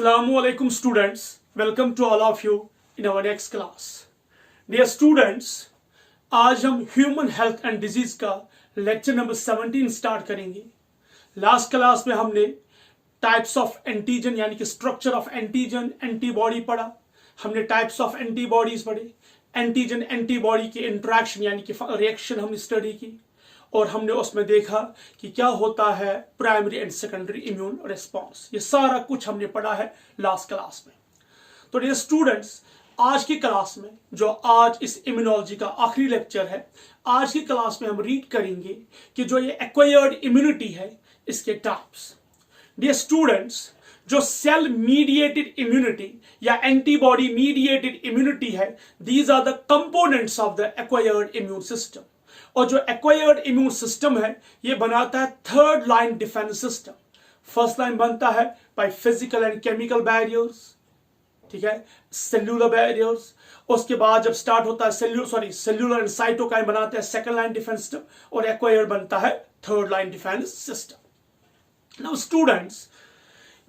Assalamualaikum students, welcome to all of you in our next class. Dear students, आज हम human health and disease का lecture number 17 start करेंगे. Last class में हमने types of antigen यानी कि structure of antigen antibody पढ़ा. हमने टाइप्स ऑफ एंटीबॉडीज पढ़े, एंटीजन एंटीबॉडी की इंटरेक्शन यानी कि रिएक्शन हमने स्टडी की और हमने उसमें देखा कि क्या होता है primary and secondary immune response. ये सारा कुछ हमने पढ़ा है लास्ट क्लास में. तो डियर स्टूडेंट्स, आज की क्लास में जो आज इस इम्यूनोलॉजी का आखिरी लेक्चर है, आज की क्लास में हम रीड करेंगे कि जो ये एक्वायर्ड इम्यूनिटी है इसके टाइप्स. डियर स्टूडेंट्स, जो सेल मीडिएटेड इम्यूनिटी या एंटीबॉडी मीडिएटेड इम्यूनिटी है, these are the components of the acquired immune system. और जो एक्वायर्ड इम्यून सिस्टम है ये बनाता है third line defence system. First line बनता है by physical and chemical barriers, ठीक है, सेल्यूलर बैरियर्स. उसके बाद जब स्टार्ट होता है सेल्यूलर एंड साइटोकाइन बनाते हैं सेकंड लाइन डिफेंस सिस्टम और एक्वायर्ड बनता है third line defence system. Now students,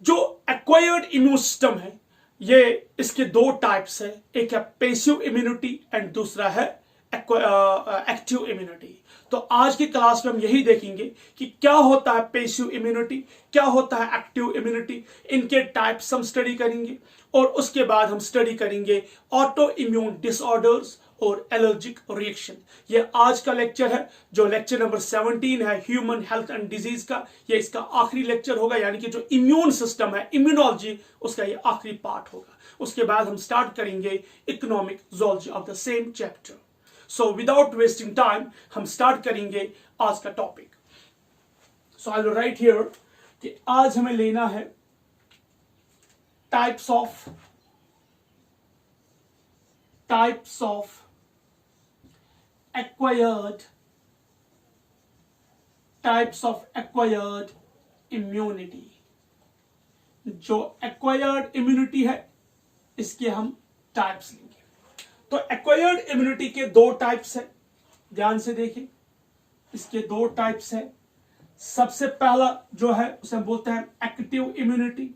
जो एक्वायर्ड इम्यून सिस्टम है ये इसके दो टाइप्स है. एक है पैसिव इम्यूनिटी एंड दूसरा है एक्टिव इम्यूनिटी. तो आज की क्लास में हम यही देखेंगे कि क्या होता है पैसिव इम्यूनिटी, क्या होता है एक्टिव इम्यूनिटी, इनके टाइप्स हम स्टडी करेंगे और उसके बाद हम स्टडी करेंगे ऑटो इम्यून डिसऑर्डर्स और एलर्जिक रिएक्शन. ये आज का लेक्चर है जो लेक्चर नंबर 17 है ह्यूमन हेल्थ एंड डिजीज का. ये इसका आखिरी लेक्चर होगा यानी कि जो इम्यून सिस्टम है इम्यूनोलॉजी उसका ये आखिरी पार्ट होगा. उसके बाद हम स्टार्ट करेंगे economic zoology of the same chapter. So without wasting time हम स्टार्ट करेंगे आज का topic. So I will write here कि आज हमें लेना है टाइप्स ऑफ एक्वायर्ड इम्यूनिटी. जो एक्वायर्ड इम्यूनिटी है इसके हम टाइप्स लेंगे. तो एक्वायर्ड इम्यूनिटी के दो टाइप्स है, ध्यान से देखिए. इसके दो टाइप्स है. सबसे पहला जो है उसे हम बोलते हैं एक्टिव इम्यूनिटी.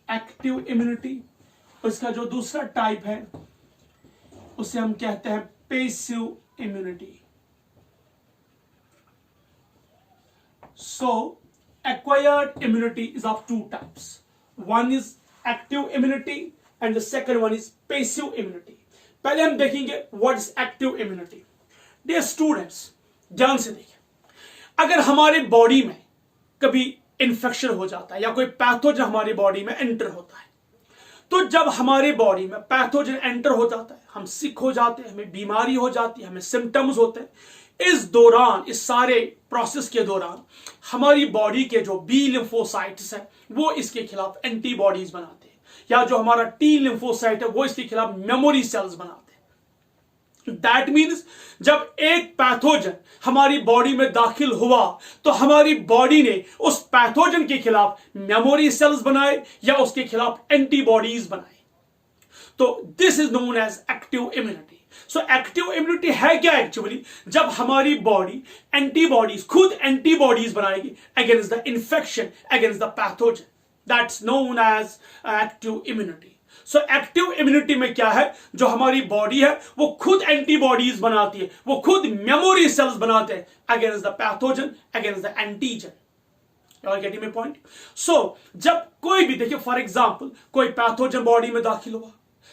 Active immunity. इसका जो दूसरा टाइप है उसे हम कहते हैं passive immunity. So acquired immunity is of two types. One is active immunity and the second one is passive immunity. पहले हम देखेंगे what is active immunity. Dear students, ध्यान से देखिए. अगर हमारे बॉडी में कभी इंफेक्शन हो जाता है या कोई पैथोजन हमारी बॉडी में एंटर होता है, तो जब हमारे बॉडी में पैथोजन एंटर हो जाता है हम सिक हो जाते हैं, हमें बीमारी हो जाती है, हमें सिम्टम्स होते हैं. इस दौरान, इस सारे प्रोसेस के दौरान हमारी बॉडी के जो बी लिम्फोसाइट्स हैं वो इसके खिलाफ एंटीबॉडीज बनाते हैं, या जो हमारा टी लिम्फोसाइट है वो इसके खिलाफ मेमोरी सेल्स बनाते हैं. दैट मीन्स जब एक पैथोजन हमारी बॉडी में दाखिल हुआ तो हमारी बॉडी ने उस पैथोजन के खिलाफ मेमोरी सेल्स बनाए या उसके खिलाफ एंटीबॉडीज बनाए. तो this is known as active immunity. So active immunity है क्या एक्चुअली? जब हमारी बॉडी एंटीबॉडीज, खुद एंटीबॉडीज बनाएगी against the infection, against the pathogen. That's known as active immunity. So active immunity में क्या है? जो हमारी बॉडी है वो खुद एंटीबॉडीज बनाती है, वो खुद मेमोरी सेल्स बनाते हैं against the pathogen, against the antigen. You are getting my point? So जब कोई भी, देखिए फॉर एग्जाम्पल कोई पैथोजन बॉडी में दाखिल हुआ,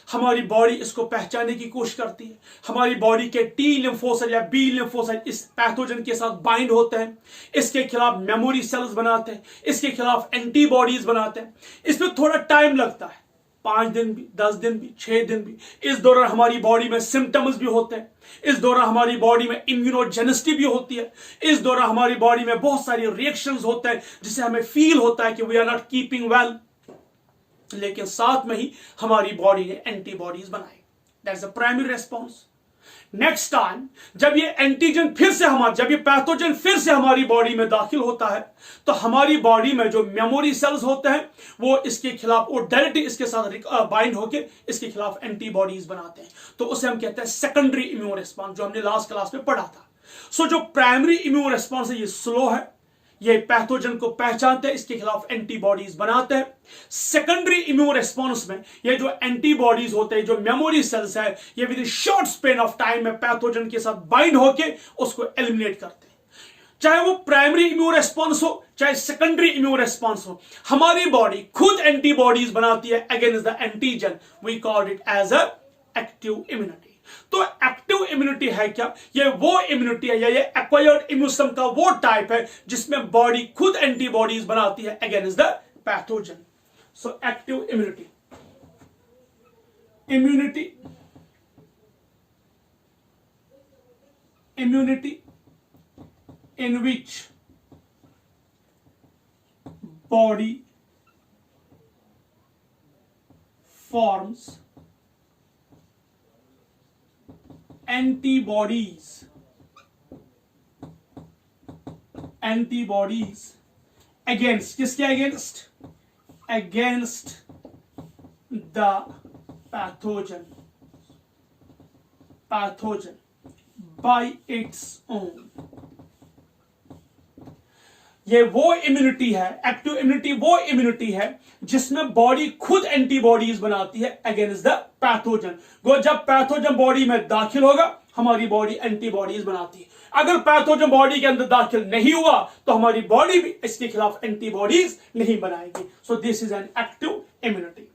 हमारी बॉडी इसको पहचानने की कोशिश करती है. हमारी बॉडी के टी लिम्फोसाइट या बी लिम्फोसाइट इस पैथोजन के साथ बाइंड होते हैं, इसके खिलाफ मेमोरी सेल्स बनाते हैं, इसके खिलाफ एंटीबॉडीज बनाते हैं. इसमें थोड़ा टाइम लगता है, 5 दिन भी, 10 दिन भी, 6 दिन भी. इस दौरान हमारी बॉडी में सिम्टम्स भी होते हैं, इस दौरान हमारी बॉडी में इम्यूनोजेनिसिटी भी होती है, इस दौरान हमारी बॉडी में बहुत सारी रिएक्शंस होते हैं जिससे हमें फील होता है कि we are not keeping well. लेकिन साथ में ही हमारी बॉडी ने एंटीबॉडीज बनाई. That's the primary response. Next time जब ये एंटीजन जब ये पैथोजन फिर से हमारी बॉडी में दाखिल होता है तो हमारी बॉडी में जो मेमोरी सेल्स होते हैं वो इसके खिलाफ, वो डायरेक्टली इसके साथ बाइंड होकर इसके खिलाफ एंटीबॉडीज बनाते हैं. तो उसे हम कहते हैं सेकेंडरी इम्यून रिस्पॉन्स, जो हमने लास्ट क्लास में पढ़ा था. सो जो प्राइमरी इम्यून रिस्पॉन्स है ये स्लो है, ये पैथोजन को पहचानते हैं, इसके खिलाफ एंटीबॉडीज बनाते हैं। सेकेंडरी इम्यून रेस्पॉन्स में ये जो एंटीबॉडीज होते हैं, जो मेमोरी सेल्स है, ये with short span of time में पैथोजन के साथ बाइंड होके उसको एलिमिनेट करते हैं। चाहे वो प्राइमरी इम्यून रेस्पॉन्स हो, चाहे सेकेंडरी इम्यून रेस्पॉन्स हो, हमारी बॉडी खुद एंटीबॉडीज बनाती है against the antigen. We call it as a active immunity. तो एक्टिव इम्यूनिटी है क्या? ये वो इम्यूनिटी है या ये एक्वायर्ड इम्यून सिस्टम का वो टाइप है जिसमें बॉडी खुद एंटीबॉडीज बनाती है against the pathogen. So active immunity, immunity in which body forms antibodies against, किसके against? Against the pathogen by its own। ये वो इम्यूनिटी है, एक्टिव इम्यूनिटी वो इम्यूनिटी है जिसमें बॉडी खुद एंटीबॉडीज बनाती है अगेंस्ट द पैथोजन। वो जब पैथोजन बॉडी में दाखिल होगा, हमारी बॉडी एंटीबॉडीज बनाती है। अगर पैथोजन बॉडी के अंदर दाखिल नहीं हुआ तो हमारी बॉडी भी इसके खिलाफ एंटीबॉडीज नहीं बनाएगी। सो this is an active immunity.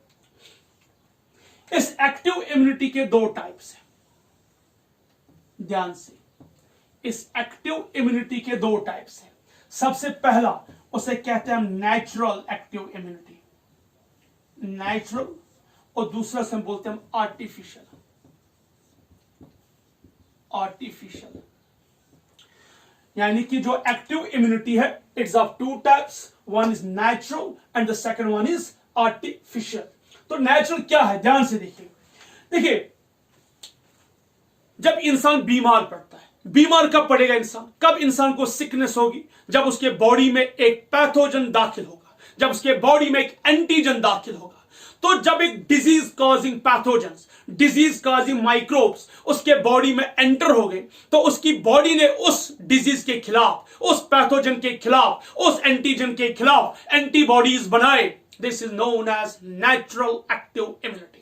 इस एक्टिव इम्यूनिटी के दो टाइप्स हैं, ध्यान से। इस एक्टिव इम्यूनिटी के दो टाइप्स हैं। सबसे पहला उसे कहते हैं हम नेचुरल एक्टिव इम्यूनिटी, नेचुरल, और दूसरा से हम बोलते हैं आर्टिफिशियल। यानी कि जो एक्टिव इम्यूनिटी है, it's of two types, one is natural and the second one is artificial. तो नेचुरल क्या है, ध्यान से देखिए, जब इंसान बीमार पड़ता है, बीमार कब पड़ेगा इंसान? कब इंसान को सिकनेस होगी? जब उसके बॉडी में एक पैथोजन दाखिल होगा, जब उसके बॉडी में एक एंटीजन दाखिल होगा। तो जब एक disease causing pathogens, disease causing microbes उसके बॉडी में एंटर हो गए, तो उसकी बॉडी ने उस डिजीज के खिलाफ, उस पैथोजन के खिलाफ, उस एंटीजन के खिलाफ एंटीबॉडीज बनाए। This is known as natural active immunity.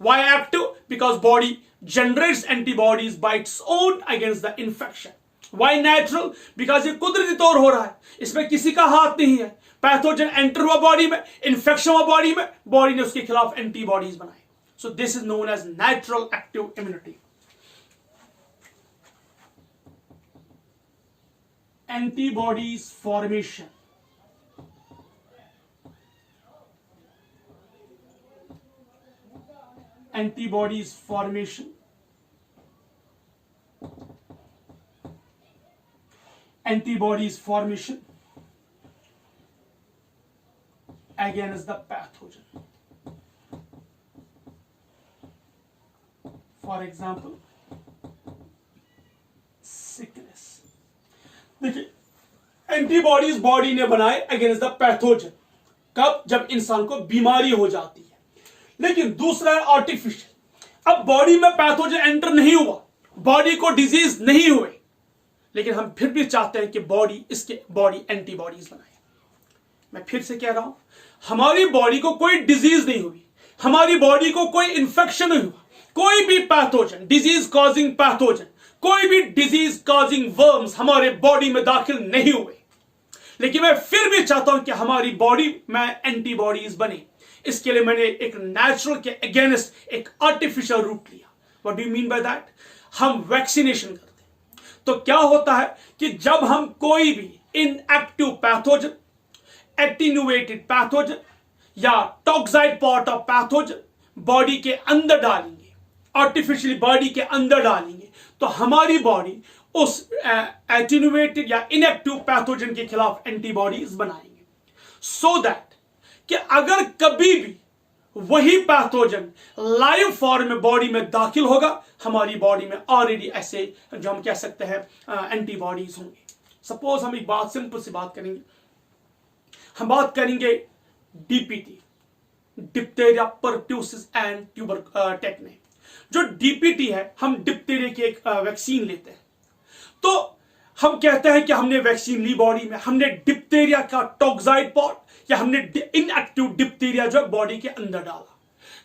Why active? Because body generates antibodies by its own against the infection. Why natural? Because ये कुदरती तौर हो रहा है, इसमें किसी का हाथ नहीं है। पैथोजन एंटर हुआ बॉडी में, इन्फेक्शन हुआ बॉडी में, बॉडी ने उसके खिलाफ एंटीबॉडीज बनाई। So this is known as natural active immunity. Antibodies formation, antibodies formation, against the pathogen. For example, sickness। देखिए, एंटीबॉडीज बॉडी ने बनाए अगेंस्ट द पैथोजन। कब? जब इंसान को बीमारी हो जाती है। लेकिन दूसरा है आर्टिफिशियल। अब बॉडी में पैथोजन एंटर नहीं हुआ, बॉडी को डिजीज नहीं हुए, लेकिन हम फिर भी चाहते हैं कि बॉडी एंटीबॉडीज बनाए। मैं फिर से कह रहा हूं, हमारी बॉडी को कोई डिजीज नहीं हुई, हमारी बॉडी को कोई इंफेक्शन नहीं हुआ, कोई भी पैथोजन, डिजीज कॉजिंग पैथोजन, कोई भी डिजीज कॉजिंग वर्म्स हमारे बॉडी में दाखिल नहीं हुए, लेकिन मैं फिर भी चाहता हूं कि हमारी बॉडी में एंटीबॉडीज बने। इसके लिए मैंने एक नेचुरल के अगेंस्ट एक आर्टिफिशियल रूट लिया। What do you mean by that? हम वैक्सीनेशन करते हैं। तो क्या होता है कि जब हम कोई भी इनएक्टिव पैथोजन, एटीन्यूएटेड पैथोजन या toxoid part of pathogen body के अंदर डालेंगे, आर्टिफिशियली बॉडी के अंदर डालेंगे, तो हमारी बॉडी उस एटीन्यूएटेड या इनएक्टिव पैथोजन के खिलाफ एंटीबॉडीज बनाएंगे, सो दैट कि अगर कभी भी वही पैथोजन लाइव फॉर्म में बॉडी में दाखिल होगा, हमारी बॉडी में ऑलरेडी ऐसे जो हम कह सकते हैं एंटीबॉडीज होंगे। सपोज हम एक बात, सिंपल सी बात करेंगे, हम बात करेंगे डीपीटी, डिप्थीरिया परट्यूसिस एंड ट्यूबर टेक्ने। जो डीपीटी है, हम डिप्थीरिया की एक वैक्सीन लेते हैं। तो हम कहते हैं कि हमने वैक्सीन ली बॉडी में, हमने डिप्थीरिया का टॉक्साइड पॉट या हमने इनएक्टिव डिप्थीरिया जो बॉडी के अंदर डाला।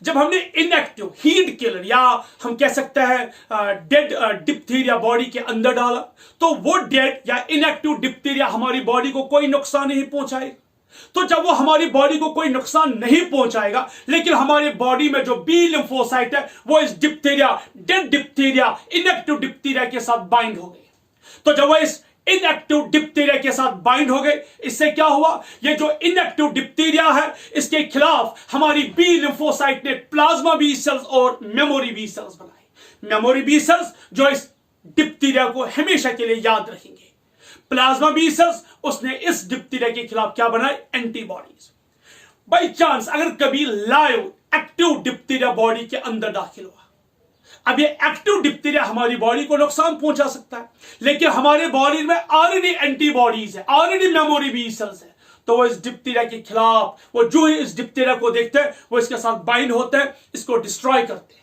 जब हमने इनएक्टिव हीट किलर या हम कह सकते हैं डेड डिप्थीरिया बॉडी के अंदर डाला, तो वो डेड या इनएक्टिव डिप्थीरिया हमारी बॉडी को कोई नुकसान नहीं पहुंचाएगा। तो जब वो हमारी बॉडी को कोई नुकसान नहीं पहुंचाएगा, लेकिन हमारी बॉडी में जो बी लिम्फोसाइट है वो इस diphtheria, dead diphtheria, inactive diphtheria के साथ बाइंड हो गई। तो जब वो इस इनएक्टिव डिप्थीरिया के साथ बाइंड हो गए, इससे क्या हुआ, ये जो इनएक्टिव डिप्थीरिया है इसके खिलाफ हमारी बी लिम्फोसाइट ने प्लाज्मा बी सेल्स और मेमोरी बी सेल्स बनाए। मेमोरी बी सेल्स जो इस डिप्थीरिया को हमेशा के लिए याद रखेंगे। प्लाज्मा बी सेल्स उसने इस डिप्थीरिया के खिलाफ क्या बनाए, एंटीबॉडीज। बाई चांस अगर कभी लाइव एक्टिव डिप्थीरिया बॉडी के अंदर दाखिल हुआ, अब ये एक्टिव डिप्थीरिया हमारी बॉडी को नुकसान पहुंचा सकता है, लेकिन हमारे बॉडी में ऑलरेडी एंटीबॉडीज है, ऑलरेडी मेमोरी बी सेल्स है, तो वो इस डिप्थीरिया के खिलाफ, वो जो इस डिप्थीरिया को देखते हैं वो इसके साथ बाइंड होते हैं, इसको डिस्ट्रॉय करते हैं।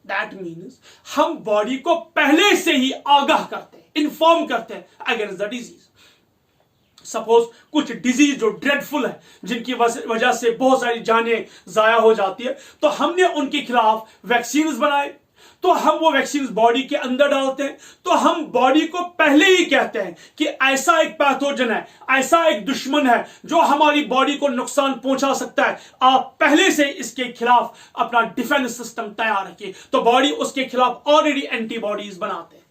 दैट मीन्स हम बॉडी को पहले से ही आगाह करते हैं, इन्फॉर्म करते हैं अगेंस्ट द डिजीज। सपोज कुछ डिजीज जो ड्रेडफुल है, जिनकी वजह से बहुत सारी जानें जाया हो जाती है, तो हमने उनके खिलाफ वैक्सीन बनाए, तो हम वो वैक्सीन बॉडी के अंदर डालते हैं। तो हम बॉडी को पहले ही कहते हैं कि ऐसा एक पैथोजन है, ऐसा एक दुश्मन है जो हमारी बॉडी को नुकसान पहुंचा सकता है, आप पहले से इसके खिलाफ अपना डिफेंस सिस्टम तैयार रखिए। तो बॉडी उसके खिलाफ ऑलरेडी एंटीबॉडीज बनाते हैं।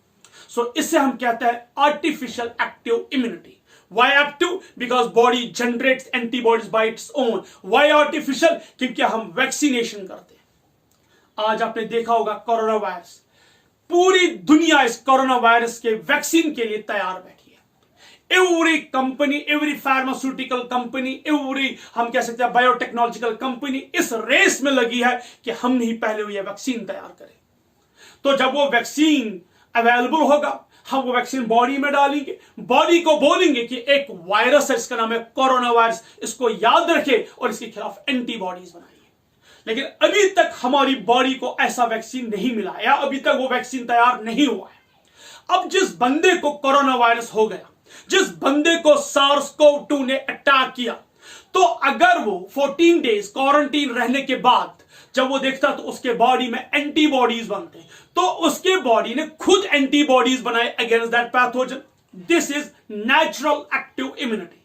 सो इससे हम कहते हैं artificial active immunity. Why active? Because body generates antibodies by its own. Why artificial? क्योंकि हम वैक्सीनेशन करते हैं। आज आपने देखा होगा कोरोना वायरस, पूरी दुनिया इस कोरोना वायरस के वैक्सीन के लिए तैयार बैठी है। Every company, every pharmaceutical company, every हम कह सकते हैं बायोटेक्नोलॉजिकल कंपनी इस रेस में लगी है कि हम ही पहले ये वैक्सीन तैयार करें। तो जब वो वैक्सीन अवेलेबल होगा, हम वो वैक्सीन बॉडी में डालेंगे, बॉडी को बोलेंगे कि एक वायरस है, इसका नाम है कोरोना वायरस, इसको याद रखे और इसके खिलाफ एंटीबॉडीज बनाइए। लेकिन अभी तक हमारी बॉडी को ऐसा वैक्सीन नहीं मिला या अभी तक वो वैक्सीन तैयार नहीं हुआ है। अब जिस बंदे को कोरोना वायरस हो गया, जिस बंदे को SARS-CoV-2 ने अटैक किया, तो अगर वो 14 डेज क्वारंटीन रहने के बाद जब वो देखता तो उसके बॉडी में एंटीबॉडीज बनते, तो उसके बॉडी ने खुद एंटीबॉडीज बनाए against that pathogen. This is natural active immunity.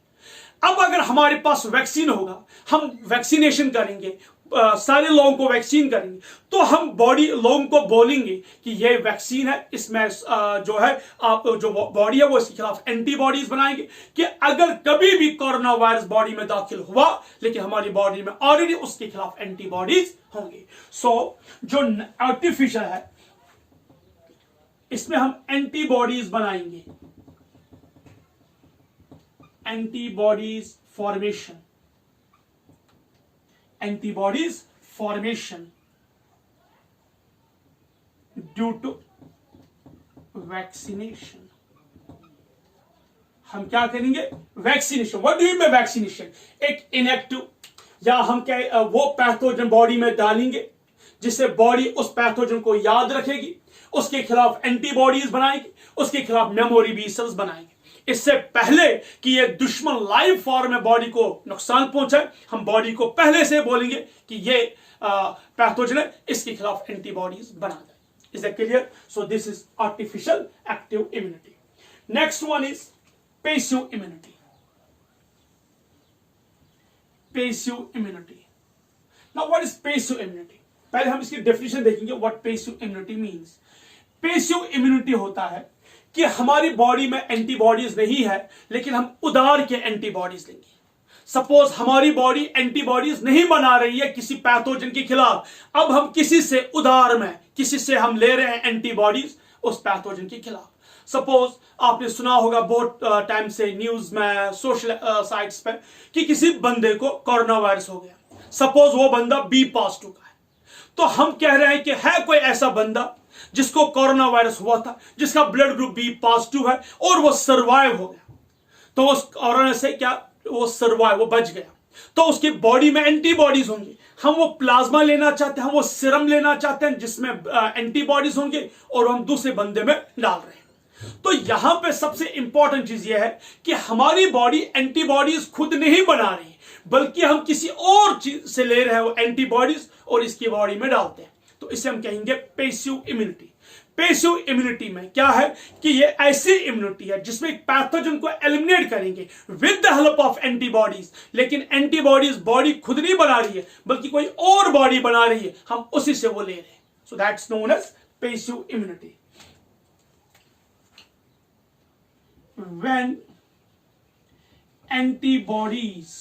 अब अगर हमारे पास वैक्सीन होगा, हम वैक्सीनेशन करेंगे, सारे लोगों को वैक्सीन करेंगे, तो हम बॉडी लोगों को बोलेंगे कि ये वैक्सीन है, इसमें जो है आप जो बॉडी है वो इसके खिलाफ एंटीबॉडीज बनाएंगे कि अगर कभी भी कोरोना वायरस बॉडी में दाखिल हुआ, लेकिन हमारी बॉडी में ऑलरेडी उसके खिलाफ एंटीबॉडीज होंगे। सो जो आर्टिफिशियल है इसमें हम एंटीबॉडीज बनाएंगे, antibodies formation, antibodies formation due to vaccination। हम क्या करेंगे, vaccination. What do you mean vaccination? एक इनएक्टिव या हम क्या वो पैथोजन बॉडी में डालेंगे जिससे बॉडी उस पैथोजन को याद रखेगी, उसके खिलाफ एंटीबॉडीज बनाएगी, उसके खिलाफ मेमोरी बी सेल्स बनाएगी। इससे पहले कि ये दुश्मन लाइव फॉर्म में बॉडी को नुकसान पहुंचाए, हम बॉडी को पहले से बोलेंगे कि ये पैथोजन है, इसके खिलाफ एंटीबॉडीज बना जाए। Is that clear? So this is artificial active immunity. Next one is passive immunity. Passive immunity. Now what is passive immunity? पहले हम इसकी डेफिनेशन देखेंगे, what passive immunity means. Passive immunity होता है कि हमारी बॉडी में एंटीबॉडीज नहीं है, लेकिन हम उधार के एंटीबॉडीज लेंगे। सपोज हमारी बॉडी एंटीबॉडीज नहीं बना रही है किसी पैथोजन के खिलाफ, अब हम किसी से उधार में, किसी से हम ले रहे हैं एंटीबॉडीज उस पैथोजन के खिलाफ। सपोज आपने सुना होगा बहुत टाइम से न्यूज में, सोशल साइट्स पे, कि किसी बंदे को कोरोना वायरस हो गया। सपोज वो बंदा बी पॉजिटिव का है, तो हम कह रहे हैं कि है कोई ऐसा बंदा जिसको कोरोना वायरस हुआ था, जिसका ब्लड ग्रुप बी पॉजिटिव है और वो सर्वाइव हो गया, तो उस कोरोना से क्या वो सर्वाइव, वो बच गया, तो उसकी बॉडी में एंटीबॉडीज होंगी। हम वो प्लाज्मा लेना चाहते हैं, हम वो सीरम लेना चाहते हैं जिसमें एंटीबॉडीज होंगे और हम दूसरे बंदे में डाल रहे हैं। तो यहां पे सबसे इंपॉर्टेंट चीज यह है कि हमारी बॉडी एंटीबॉडीज खुद नहीं बना रही, बल्कि हम किसी और चीज से ले रहे हैं वो एंटीबॉडीज और इसकी बॉडी में डालते हैं। तो इसे हम कहेंगे पैसिव इम्यूनिटी। पैसिव इम्यूनिटी में क्या है कि ये ऐसी इम्यूनिटी है जिसमें एक पैथोजन को एलिमिनेट करेंगे with the help of antibodies, लेकिन एंटीबॉडीज बॉडी खुद नहीं बना रही है बल्कि कोई और बॉडी बना रही है, हम उसी से वो ले रहे हैं। So that's known as passive immunity. When antibodies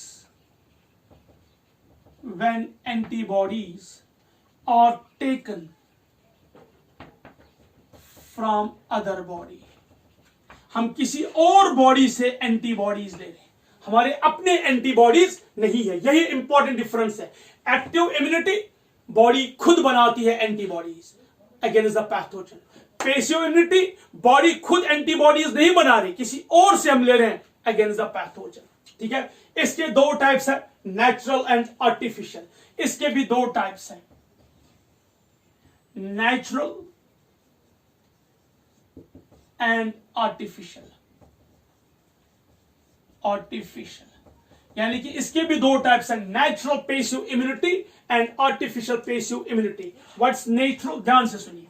are taken from other body, हम किसी और बॉडी से एंटीबॉडीज ले रहे हैं, हमारे अपने एंटीबॉडीज नहीं है। यही इंपॉर्टेंट डिफरेंस है। एक्टिव इम्यूनिटी बॉडी खुद बनाती है antibodies against the pathogen. Passive immunity body खुद एंटीबॉडीज नहीं बना रही, किसी और से हम ले रहे हैं अगेंस्ट द पैथोजन। ठीक है, इसके दो टाइप्स है, नेचुरल एंड आर्टिफिशियल। इसके भी दो टाइप्स हैं, नेचुरल एंड आर्टिफिशियल। यानी कि इसके भी दो टाइप्स हैं, natural passive immunity and artificial passive immunity. What's natural, ध्यान से सुनिए।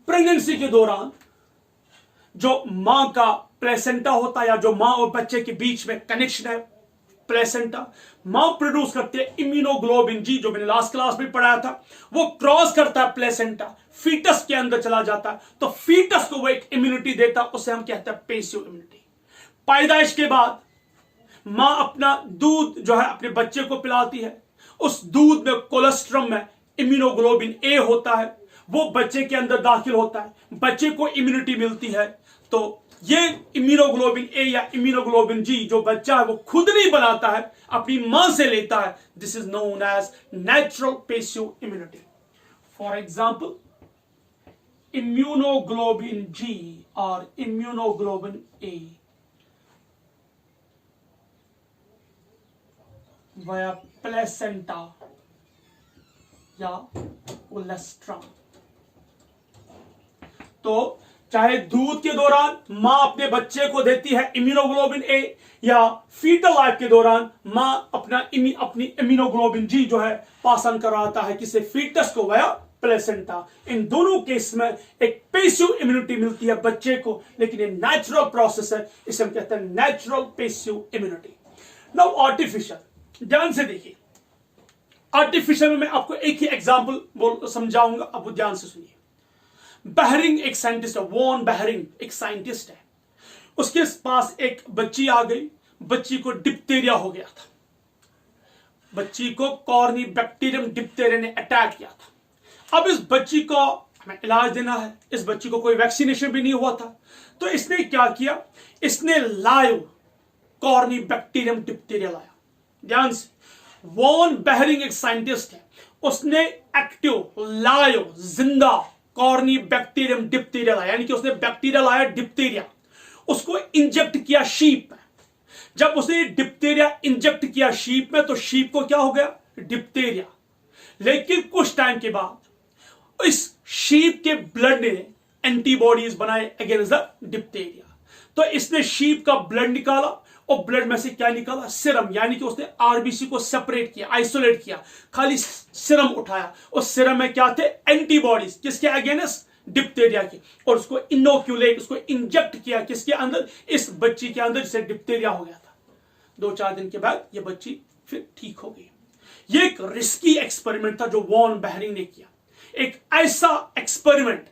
प्रेगनेंसी के दौरान जो मां का प्लेसेंटा होता है या जो मां और बच्चे के बीच में कनेक्शन है, प्लेसेंटा, मां प्रोड्यूस करती है इम्यूनोग्लोबिन जी, जो मैंने लास्ट क्लास में पढ़ाया था। वो क्रॉस करता है प्लेसेंटा, फीटस के अंदर चला जाता है, तो फीटस को वो एक इम्यूनिटी देता है, उसे हम कहते हैं पैसिव इम्यूनिटी। पैदाइश के बाद मां अपना दूध जो है अपने बच्चे को पिलाती है, उस दूध में कोलेस्ट्रम में इम्यूनोग्लोबिन ए होता है, वो बच्चे के अंदर दाखिल होता है, बच्चे को इम्यूनिटी मिलती है। तो ये इम्यूनोग्लोबिन ए या इम्यूनोग्लोबिन जी जो बच्चा है वो खुद नहीं बनाता है, अपनी मां से लेता है। This is known as natural passive immunity. For example, immunoglobin G और इम्यूनोग्लोबिन ए वाया प्लेसेंटा या कोलेस्ट्रम। तो चाहे दूध के दौरान मां अपने बच्चे को देती है इम्यूनोग्लोबिन ए, या फीटल लाइफ के दौरान मां अपनी इम्यूनोग्लोबिन जी जो है पास ऑन कराता है किसे, फीटस को वाया प्लेसेंटा। इन दोनों केस में एक पैसिव इम्यूनिटी मिलती है बच्चे को, लेकिन ये नेचुरल प्रोसेस है, इसे हम कहते हैं natural passive immunity. Now artificial, ध्यान से देखिए। आर्टिफिशियल में मैं आपको एक ही एग्जांपल समझाऊंगा, अब ध्यान से सुनिए। बेहरिंग एक साइंटिस्ट है, वॉन बेहरिंग एक साइंटिस्ट है। उसके पास एक बच्ची आ गई, बच्ची को डिप्थीरिया हो गया था, बच्ची को कॉर्नी बैक्टीरियम डिप्थीरिया ने अटैक किया था। अब इस बच्ची को हमें इलाज देना है, इस बच्ची को कोई वैक्सीनेशन भी नहीं हुआ था, तो इसने क्या किया, इसने लाइव कॉर्नी बैक्टीरियम डिप्थीरिया लाया। ध्यान से, वॉन बेहरिंग एक साइंटिस्ट है, उसने एक्टिव लाइव जिंदा कॉर्नी बैक्टीरियम डिप्थीरिया लाया, यानी कि उसने बैक्टीरिया लाया डिप्थीरिया, उसको इंजेक्ट किया शीप में। जब उसने डिप्थीरिया इंजेक्ट किया शीप में, तो शीप को क्या हो गया, डिप्थीरिया। लेकिन कुछ टाइम के बाद इस शीप के ब्लड ने एंटीबॉडीज बनाए अगेंस्ट द डिप्थीरिया। तो इसने शीप का ब्लड निकाला और ब्लड में से क्या निकाला, सीरम, यानी कि उसने आरबीसी को सेपरेट किया, आइसोलेट किया, खाली सीरम उठाया। उस सीरम में क्या थे, एंटीबॉडीज, किसके अगेंस्ट, डिप्थीरिया के, और उसको इनोक्यूलेट, उसको इंजेक्ट किया किसके अंदर, इस बच्ची के अंदर जिसे डिप्थीरिया हो गया था। 2-4 दिन के बाद ये बच्ची फिर ठीक हो गई। ये एक रिस्की एक्सपेरिमेंट था जो वॉन बेहरिंग ने किया, एक ऐसा एक्सपेरिमेंट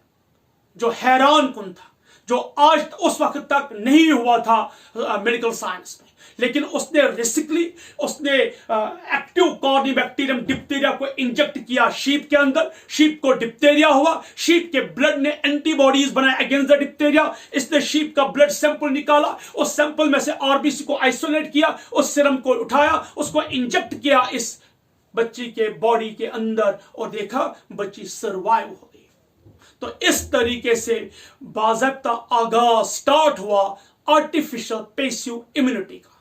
जो हैरान कुन था, जो आज उस वक्त तक नहीं हुआ था मेडिकल साइंस में। लेकिन उसने रिस्कली, उसने एक्टिव कॉर्नी बैक्टीरियम डिप्थीरिया को इंजेक्ट किया शीप के अंदर, शीप को डिप्थीरिया हुआ, शीप के ब्लड ने एंटीबॉडीज बनाए अगेंस्ट द डिप्थीरिया। इसने शीप का ब्लड सैंपल निकाला, उस सैंपल में से आरबीसी को आइसोलेट किया, उस सीरम को उठाया, उसको इंजेक्ट किया इस बच्ची के बॉडी के अंदर, और देखा बच्ची सर्वाइव हो गई। तो इस तरीके से बाज़ाब्ता आगाज स्टार्ट हुआ आर्टिफिशियल पैसिव इम्यूनिटी का।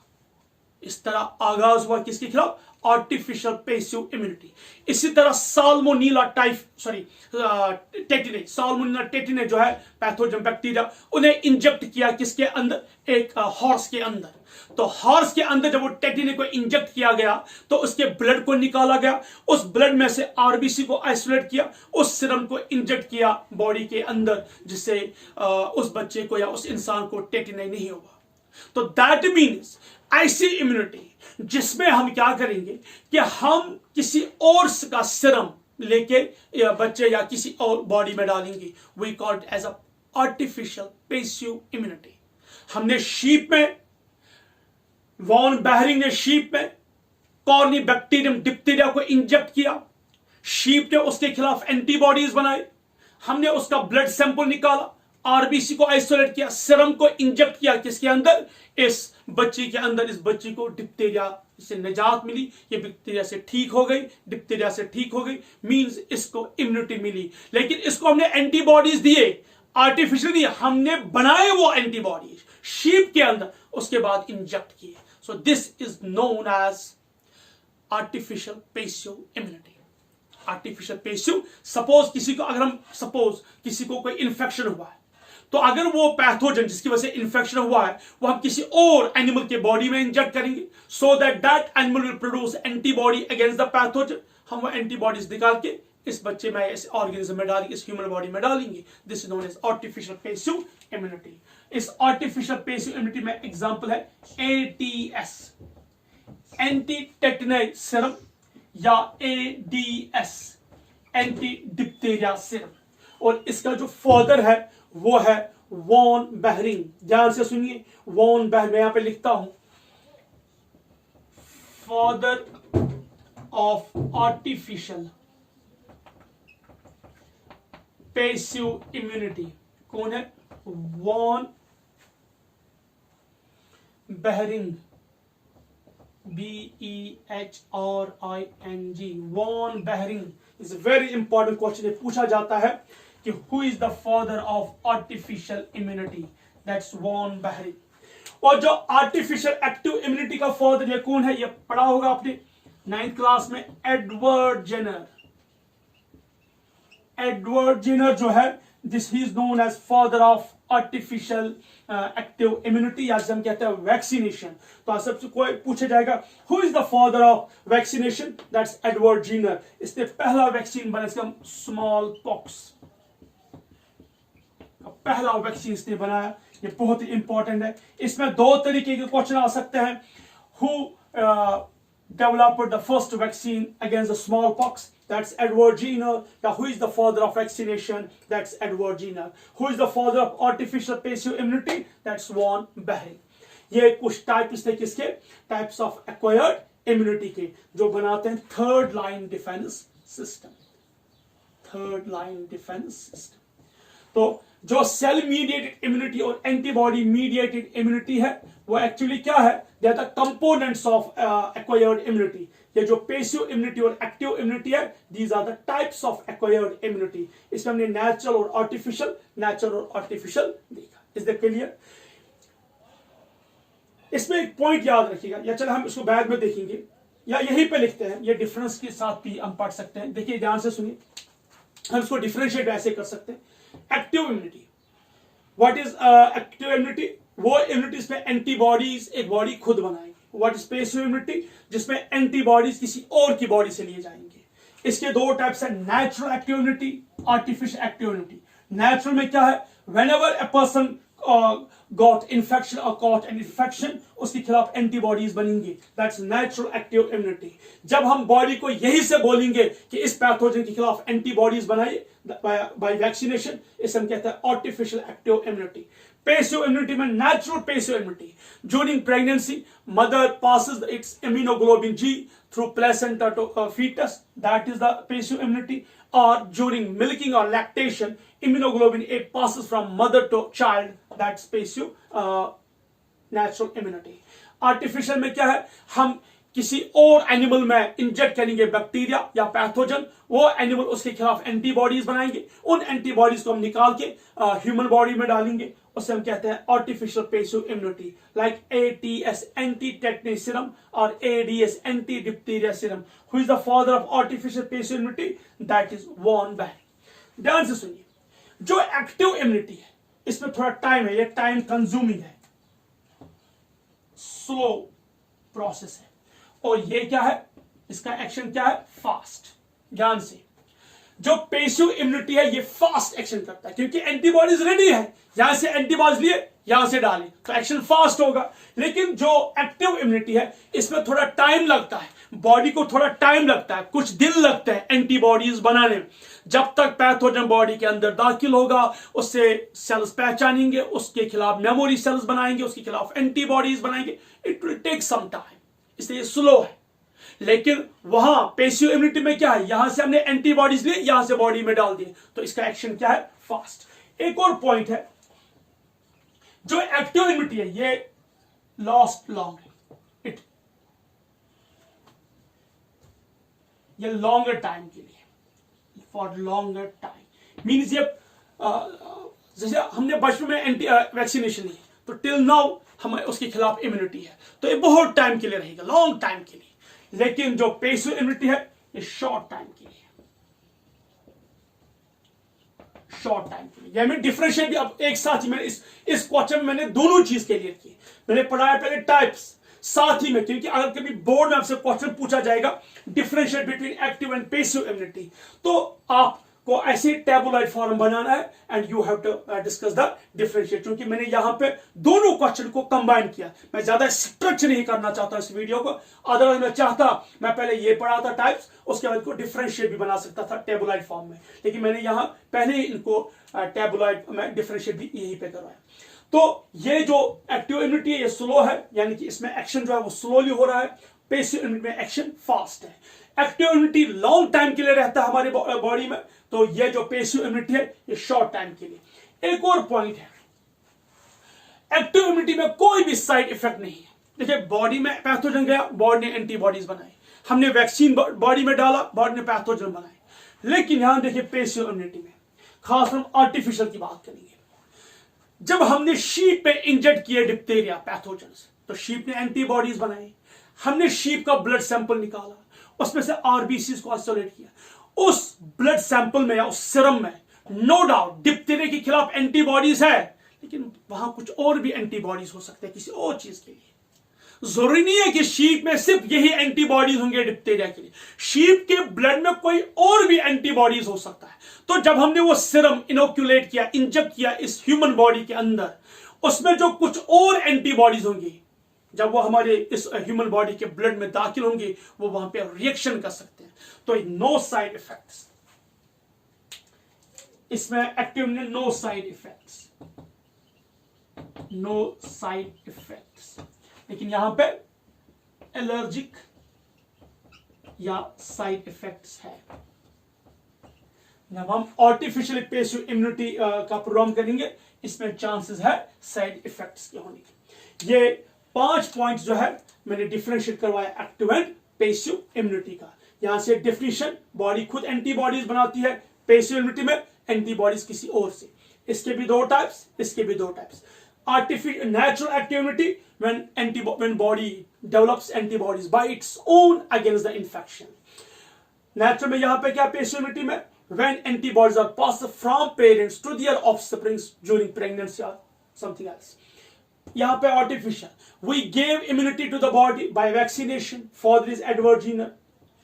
इस तरह आगाज हुआ किसके खिलाफ, आर्टिफिशियल पैसिव इम्यूनिटी। इसी तरह साल्मोनेला टेटिने, साल्मोनेला टेटिने जो है पैथोजन बैक्टीरिया, उन्हें इंजेक्ट किया किसके अंदर, एक हॉर्स के अंदर। तो हॉर्स के अंदर जब वो टेटिने को इंजेक्ट किया गया तो उसके ब्लड को निकाला गया, उस ब्लड में से आरबीसी को आइसोलेट किया, उस सीरम को इंजेक्ट किया बॉडी के अंदर, जिससे उस बच्चे को या उस इंसान को टेटिने नहीं होगा। तो दैट मीन्स ऐसी इम्यूनिटी जिसमें हम क्या करेंगे कि हम किसी और का सीरम लेके या बच्चे या किसी और बॉडी में डालेंगे, we called as a artificial passive immunity. हमने शीप में, वॉन बेहरिंग ने शीप में कॉर्नीबैक्टीरियम डिप्थीरिया को इंजेक्ट किया, शीप ने उसके खिलाफ एंटीबॉडीज बनाए, हमने उसका ब्लड सैंपल निकाला, आरबीसी को आइसोलेट किया, सीरम को इंजेक्ट किया किसके अंदर, इस बच्चे के अंदर। इस बच्चे को डिप्थीरिया से निजात मिली, ये डिप्थीरिया से ठीक हो गई, डिप्थीरिया से ठीक हो गई, मींस इसको इम्यूनिटी मिली। लेकिन इसको हमने एंटीबॉडीज दिए, आर्टिफिशियल दिए, हमने बनाए वो एंटीबॉडीज शीप के अंदर, उसके बाद इंजेक्ट किए। So this is known as artificial passive immunity. Artificial passive, suppose किसी को, अगर हम सपोज किसी को कोई इन्फेक्शन हुआ है, तो अगर वो पैथोजन जिसकी वजह से इन्फेक्शन हुआ है वो हम किसी और एनिमल के बॉडी में इंजेक्ट करेंगे, so that animal will produce antibody against the pathogen. हम वो एंटीबॉडीज निकाल के इस बच्चे में, इस ऑर्गेनिज्म में डालेंगे, इस ह्यूमन बॉडी में डालेंगे। This is known as artificial passive immunity. इस आर्टिफिशियल पैसिव इम्यूनिटी में एग्जांपल है ATS, एंटी टेटनाइड सीरम, या ADS, एंटी डिप्थीरिया सीरम। और इसका जो फादर है वो है वॉन बेहरिंग। ध्यान से सुनिए, वॉन बेहरिंग, मैं यहां पे लिखता हूं, father of artificial passive immunity कौन है, von Behring, BEHRING, von Behring is a very important question. पूछा जाता है कि who is the father of artificial immunity, that's von Behring. और जो आर्टिफिशियल एक्टिव इम्यूनिटी का फादर ये कौन है, ये पढ़ा होगा आपने 9th क्लास में, एडवर्ड जेनर। एडवर्ड जेनर जो है, this he is known as father of artificial active immunity, या जिसे हम कहते हैं वैक्सीनेशन। तो आप सबसे कोई पूछा जाएगा who is the father of vaccination, that's Edward Jenner. इसने पहला वैक्सीन बनाया, इसका स्मॉल पॉक्स पहला वैक्सीन इसने बनाया, ये बहुत ही इंपॉर्टेंट है। इसमें दो तरीके के क्वेश्चन आ सकते हैं, who developed the first vaccine against the smallpox, that's Edward Jenner. Now who is the father of vaccination, that's Edward Jenner. Who is the father of artificial passive immunity, that's Von Behring. ये कुछ types थे किसके, types of acquired immunity के, जो बनाते हैं third line defence system. Third line defence system. तो जो सेल मीडिएटेड इम्यूनिटी और एंटीबॉडी मीडिएटेड इम्यूनिटी है, वो एक्चुअली क्या है, they are the components of acquired immunity. ये जो पैसिव इम्यूनिटी और एक्टिव इम्यूनिटी है, these are the types of acquired immunity. इसमें हमने नेचुरल और आर्टिफिशियल देखा। Is the clear? इसमें एक पॉइंट याद रखिएगा, या चलो हम इसको बाद में देखेंगे, या यहीं पे लिखते हैं, ये डिफरेंस के साथ भी हम पढ़ सकते हैं। देखिए ध्यान से सुनिए, हम इसको डिफरेंशिएट ऐसे कर सकते हैं। Active immunity, what is active immunity, वो इम्यूनिटी में एंटीबॉडीज एक बॉडी खुद बनाएगी। व्हाट इज पैसिव इम्यूनिटी, जिसमें एंटीबॉडीज किसी और की बॉडी से लिए जाएंगे। इसके दो टाइप्स है, natural active immunity, artificial active immunity. Natural में क्या है, whenever a person got infection और कॉट एन इन्फेक्शन, उसके खिलाफ एंटीबॉडीज बनेंगी, दैट्स नेचुरल एक्टिव इम्यूनिटी। जब हम बॉडी को यही से बोलेंगे कि इस पैथोजन के खिलाफ एंटीबॉडीज बनाइए बाय वैक्सीनेशन, इसे हम कहते हैं artificial active immunity. Passive immunity में natural passive immunity, during pregnancy mother passes its immunoglobulin G through placenta to fetus, that is the passive immunity. Or during milking or lactation, immunoglobulin A passes from mother to child, that's passive natural immunity. Artificial में क्या है, हम किसी और animal में inject करेंगे bacteria या pathogen, वो एनिमल उसके खिलाफ एंटीबॉडीज बनाएंगे, उन एंटीबॉडीज को हम निकाल के ह्यूमन बॉडी में डालेंगे, उसे हम कहते हैं artificial passive immunity, like ATS anti tetanus serum और ADS anti diphtheria serum. Who is the father of artificial passive immunity? That is von Behring. ध्यान से सुनिए, जो एक्टिव इम्यूनिटी है इसमें थोड़ा टाइम है, ये टाइम कंज्यूमिंग है, स्लो प्रोसेस है, और ये क्या है, इसका एक्शन क्या है, फास्ट। ध्यान से, जो पैसिव इम्यूनिटी है ये फास्ट एक्शन करता है, क्योंकि एंटीबॉडीज रेडी है, यहां से एंटीबॉडीज लिए यहां से डाले तो एक्शन फास्ट होगा। लेकिन जो एक्टिव इम्यूनिटी है इसमें थोड़ा टाइम लगता है, बॉडी को थोड़ा टाइम लगता है, कुछ दिन लगते हैं एंटीबॉडीज बनाने में। जब तक पैथोजन बॉडी के अंदर दाखिल होगा, उससे सेल्स पहचानेंगे, उसके खिलाफ मेमोरी सेल्स बनाएंगे, उसके खिलाफ एंटीबॉडीज बनाएंगे, it will take some time, इसलिए स्लो है। लेकिन वहां पैसिव इम्यूनिटी में क्या है, यहां से हमने एंटीबॉडीज लिए, यहां से बॉडी में डाल दिए, तो इसका एक्शन क्या है, फास्ट। एक और पॉइंट है, जो एक्टिव इम्यूनिटी है ये लास्ट लॉन्ग, इट ये लॉन्गर टाइम के लिए, फॉर लॉन्गर टाइम मीन्स ये जैसे हमने बचपन में एंटी वैक्सीनेशन ली तो टिल नाउ हमें उसके खिलाफ इम्यूनिटी है, तो ये बहुत टाइम के लिए रहेगा, लॉन्ग टाइम के लिए। लेकिन जो पैसिव इम्यूनिटी है ये शॉर्ट टाइम के लिए, शॉर्ट टाइम के लिए। मैं डिफरेंशिएट भी अब एक साथ ही मैंने इस क्वेश्चन में मैंने दोनों चीज क्लियर की। मैंने पढ़ाया पहले टाइप्स, साथ ही में, क्योंकि अगर कभी बोर्ड में आपसे क्वेश्चन पूछा जाएगा differentiate between active and passive immunity, तो आपको ऐसे टेबुलॉइड फॉर्म बनाना है and you have to discuss the differentiate. क्योंकि मैंने यहां पे दोनों क्वेश्चन को कंबाइन किया, मैं ज्यादा स्ट्रक्चर नहीं करना चाहता इस वीडियो को, अदरवाइज मैं चाहता मैं पहले ये पढ़ा था टाइप्स, उसके बाद को डिफरेंशिएट भी बना सकता था टेबुलॉइड फॉर्म में, लेकिन मैंने यहां पहले ही इनको टेबुलॉइड में डिफरेंशिएट भी यहीं पे करवाया। तो ये जो एक्टिव इम्यूनिटी है ये स्लो है, यानी कि इसमें एक्शन जो है वो स्लोली हो रहा है, पैसिव इम्यूनिटी में एक्शन फास्ट है। एक्टिव इम्यूनिटी लॉन्ग टाइम के लिए रहता है हमारी बॉडी में, तो ये जो पैसिव इम्यूनिटी है ये शॉर्ट टाइम के लिए। एक और पॉइंट है, एक्टिव इम्यूनिटी में कोई भी साइड इफेक्ट नहीं है। देखिए, बॉडी में पैथोजन गया, बॉडी ने एंटीबॉडीज बनाई, हमने वैक्सीन बॉडी में डाला, बॉडी ने पैथोजन बनाए। लेकिन यहां देखिए पैसिव इम्यूनिटी में खास हम आर्टिफिशियल की बात करेंगे, जब हमने शीप पे इंजेक्ट किए डिप्थीरिया पैथोजन, तो शीप ने एंटीबॉडीज बनाई, हमने शीप का ब्लड सैंपल निकाला, उसमें से आरबीसी को आइसोलेट किया, उस ब्लड सैंपल में या उस सीरम में नो डाउट डिप्थीरिया के खिलाफ एंटीबॉडीज है, लेकिन वहां कुछ और भी एंटीबॉडीज हो सकते हैं किसी और चीज के लिए। जरूरी नहीं है कि शीप में सिर्फ यही एंटीबॉडीज होंगे डिप्थीरिया के लिए, शीप के ब्लड में कोई और भी एंटीबॉडीज हो सकता है। तो जब हमने वो सीरम इनोक्यूलेट किया, इंजेक्ट किया इस ह्यूमन बॉडी के अंदर, उसमें जो कुछ और एंटीबॉडीज होंगी, जब वो हमारे इस ह्यूमन बॉडी के ब्लड में दाखिल होंगी, वो वहां पे रिएक्शन कर सकते हैं। तो नो साइड इफेक्ट्स, इसमें एक्टिव में no side effects, no side effects. लेकिन यहां पे एलर्जिक या साइड इफेक्ट्स है। जब हम आर्टिफिशियल पैसिव इम्यूनिटी का प्रोग्राम करेंगे, इसमें चांसेस है साइड इफेक्ट्स के होने के। ये 5 पॉइंट्स जो है मैंने डिफरेंशिएट करवाया एक्टिव एंड पैसिव इम्यूनिटी का। यहां से डेफिनेशन, बॉडी खुद एंटीबॉडीज बनाती है, पैसिव इम्यूनिटी में एंटीबॉडीज किसी और से। इसके भी 2 टाइप्स, इसके भी 2 types. Artificial natural active immunity when body develops antibodies by its own against the infection. Natural में यहां पे क्या पैसिव इम्यूनिटी में when antibodies are passed from parents to their offspring during pregnancy or something else. यहां पे artificial we gave immunity to the body by vaccination, father is adverse gene,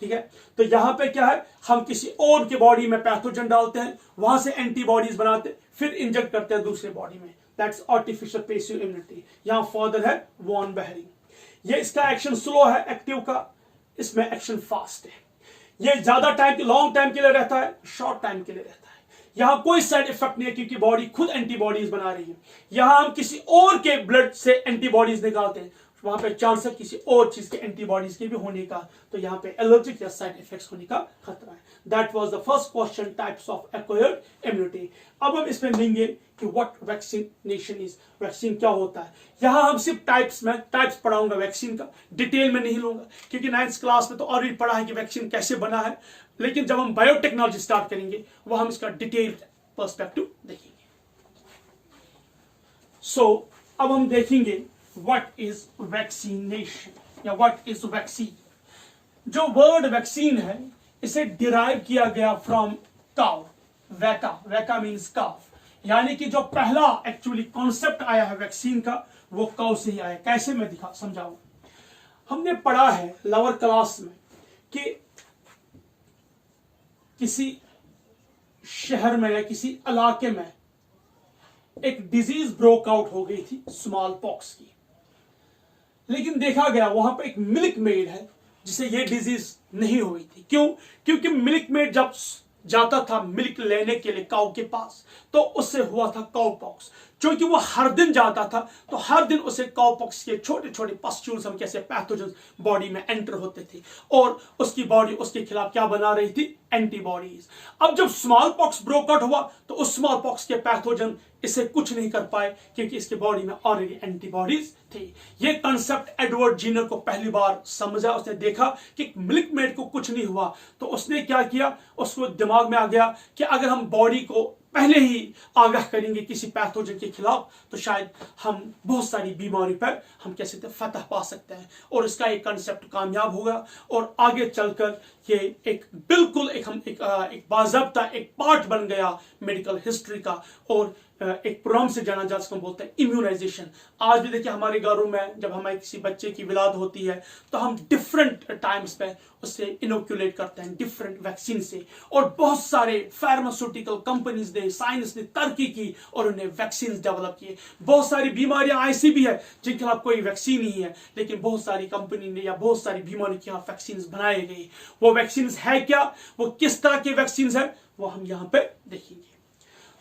ठीक है। तो यहां पे क्या है, हम किसी और के बॉडी में पैथोजन डालते हैं, वहां से एंटीबॉडीज बनाते हैं, फिर इंजेक्ट करते हैं दूसरे बॉडी में, दैट्स आर्टिफिशियल पैसिव इम्यूनिटी। यहां फादर है वॉन बेहरिंग। ये इसका एक्शन स्लो है एक्टिव का, इसमें एक्शन फास्ट है। ये ज्यादा टाइम, लॉन्ग टाइम के लिए रहता है, शॉर्ट टाइम के लिए रहता है। यहां कोई साइड इफेक्ट नहीं है क्योंकि बॉडी खुद एंटीबॉडीज बना रही है। यहां हम किसी और के ब्लड से एंटीबॉडीज निकालते हैं, वहां पे चांस है किसी और चीज के एंटीबॉडीज के भी होने का, तो यहाँ पे एलर्जिक या साइड इफेक्ट्स होने का खतरा है। That was the first question, types of acquired immunity. अब हम इसमें लेंगे कि व्हाट वैक्सीनेशन इज, वैक्सीन क्या होता है। यहाँ हम सिर्फ टाइप्स पढ़ाऊंगा वैक्सीन का, डिटेल में नहीं लूंगा, क्योंकि 9th क्लास में तो ऑलरेडी पढ़ा है कि वैक्सीन कैसे बना है, लेकिन जब हम बायोटेक्नोलॉजी स्टार्ट करेंगे वह हम इसका डिटेल्ड पर्सपेक्टिव देखेंगे। सो अब हम देखेंगे व्हाट इज वैक्सीनेशन या व्हाट इज वैक्सीन। जो वर्ड वैक्सीन है इसे डिराइव किया गया फ्रॉम काउ, वैका मीन्स काफ, यानी कि जो पहला एक्चुअली कॉन्सेप्ट आया है वैक्सीन का वो काउ से ही आया। कैसे मैं समझाऊंगा। हमने पढ़ा है लोअर क्लास में कि किसी शहर में या किसी इलाके में एक डिजीज ब्रोक आउट हो गई थी, स्मॉल पॉक्स की, लेकिन देखा गया वहां पर एक मिल्क मेड है जिसे ये डिजीज नहीं हुई थी। क्यों? क्योंकि मिल्क मेड जब जाता था मिल्क लेने के लिए काऊ के पास, तो उससे हुआ था काऊ पॉक्स। क्योंकि वो हर दिन जाता था तो हर दिन उसे काऊ पॉक्स के छोटे छोटे पस्ट्यूल्स, हम कैसे पैथोजन बॉडी में एंटर होते थे, और उसकी बॉडी उसके खिलाफ क्या बना रही थी, एंटीबॉडीज। अब जब स्मॉल पॉक्स ब्रोक आउट हुआ तो उस स्मॉल पॉक्स के पैथोजन इसे कुछ नहीं कर पाए, क्योंकि इसके बॉडी में ऑलरेडी एंटीबॉडीज थे। ये कंसेप्ट एडवर्ड जीनर को पहली बार समझा। उसने देखा कि मिल्क मेड को कुछ नहीं हुआ, तो उसने क्या किया, उसको दिमाग में आ गया कि अगर हम बॉडी को पहले ही आगाह करेंगे किसी पैथोजन के खिलाफ तो शायद हम बहुत सारी बीमारी पर हम कैसे फतह पा सकते हैं, और इसका एक कंसेप्ट कामयाब होगा और आगे चलकर ये एक बिल्कुल एक बाज़ाब्ता एक पार्ट बन गया मेडिकल हिस्ट्री का, और एक प्रोग्राम से जाना जा जिसको बोलते हैं इम्यूनाइजेशन। आज भी देखिए हमारे घरों में जब हमारे किसी बच्चे की विलाद होती है तो हम डिफरेंट टाइम्स पे उससे इनोक्यूलेट करते हैं डिफरेंट वैक्सीन से, और बहुत सारे फार्मास्यूटिकल कंपनीज ने, साइंस ने तरक्की की और उन्हें वैक्सीन डेवलप किए। बहुत सारी बीमारियां ऐसी भी है जिनके खिलाफ कोई वैक्सीन नहीं है, लेकिन बहुत सारी कंपनी ने या बहुत सारी बीमारी के खिलाफ वैक्सीन बनाए गए। वो वैक्सीन है क्या, वो किस तरह के वैक्सीन है, वो हम यहाँ पे देखेंगे।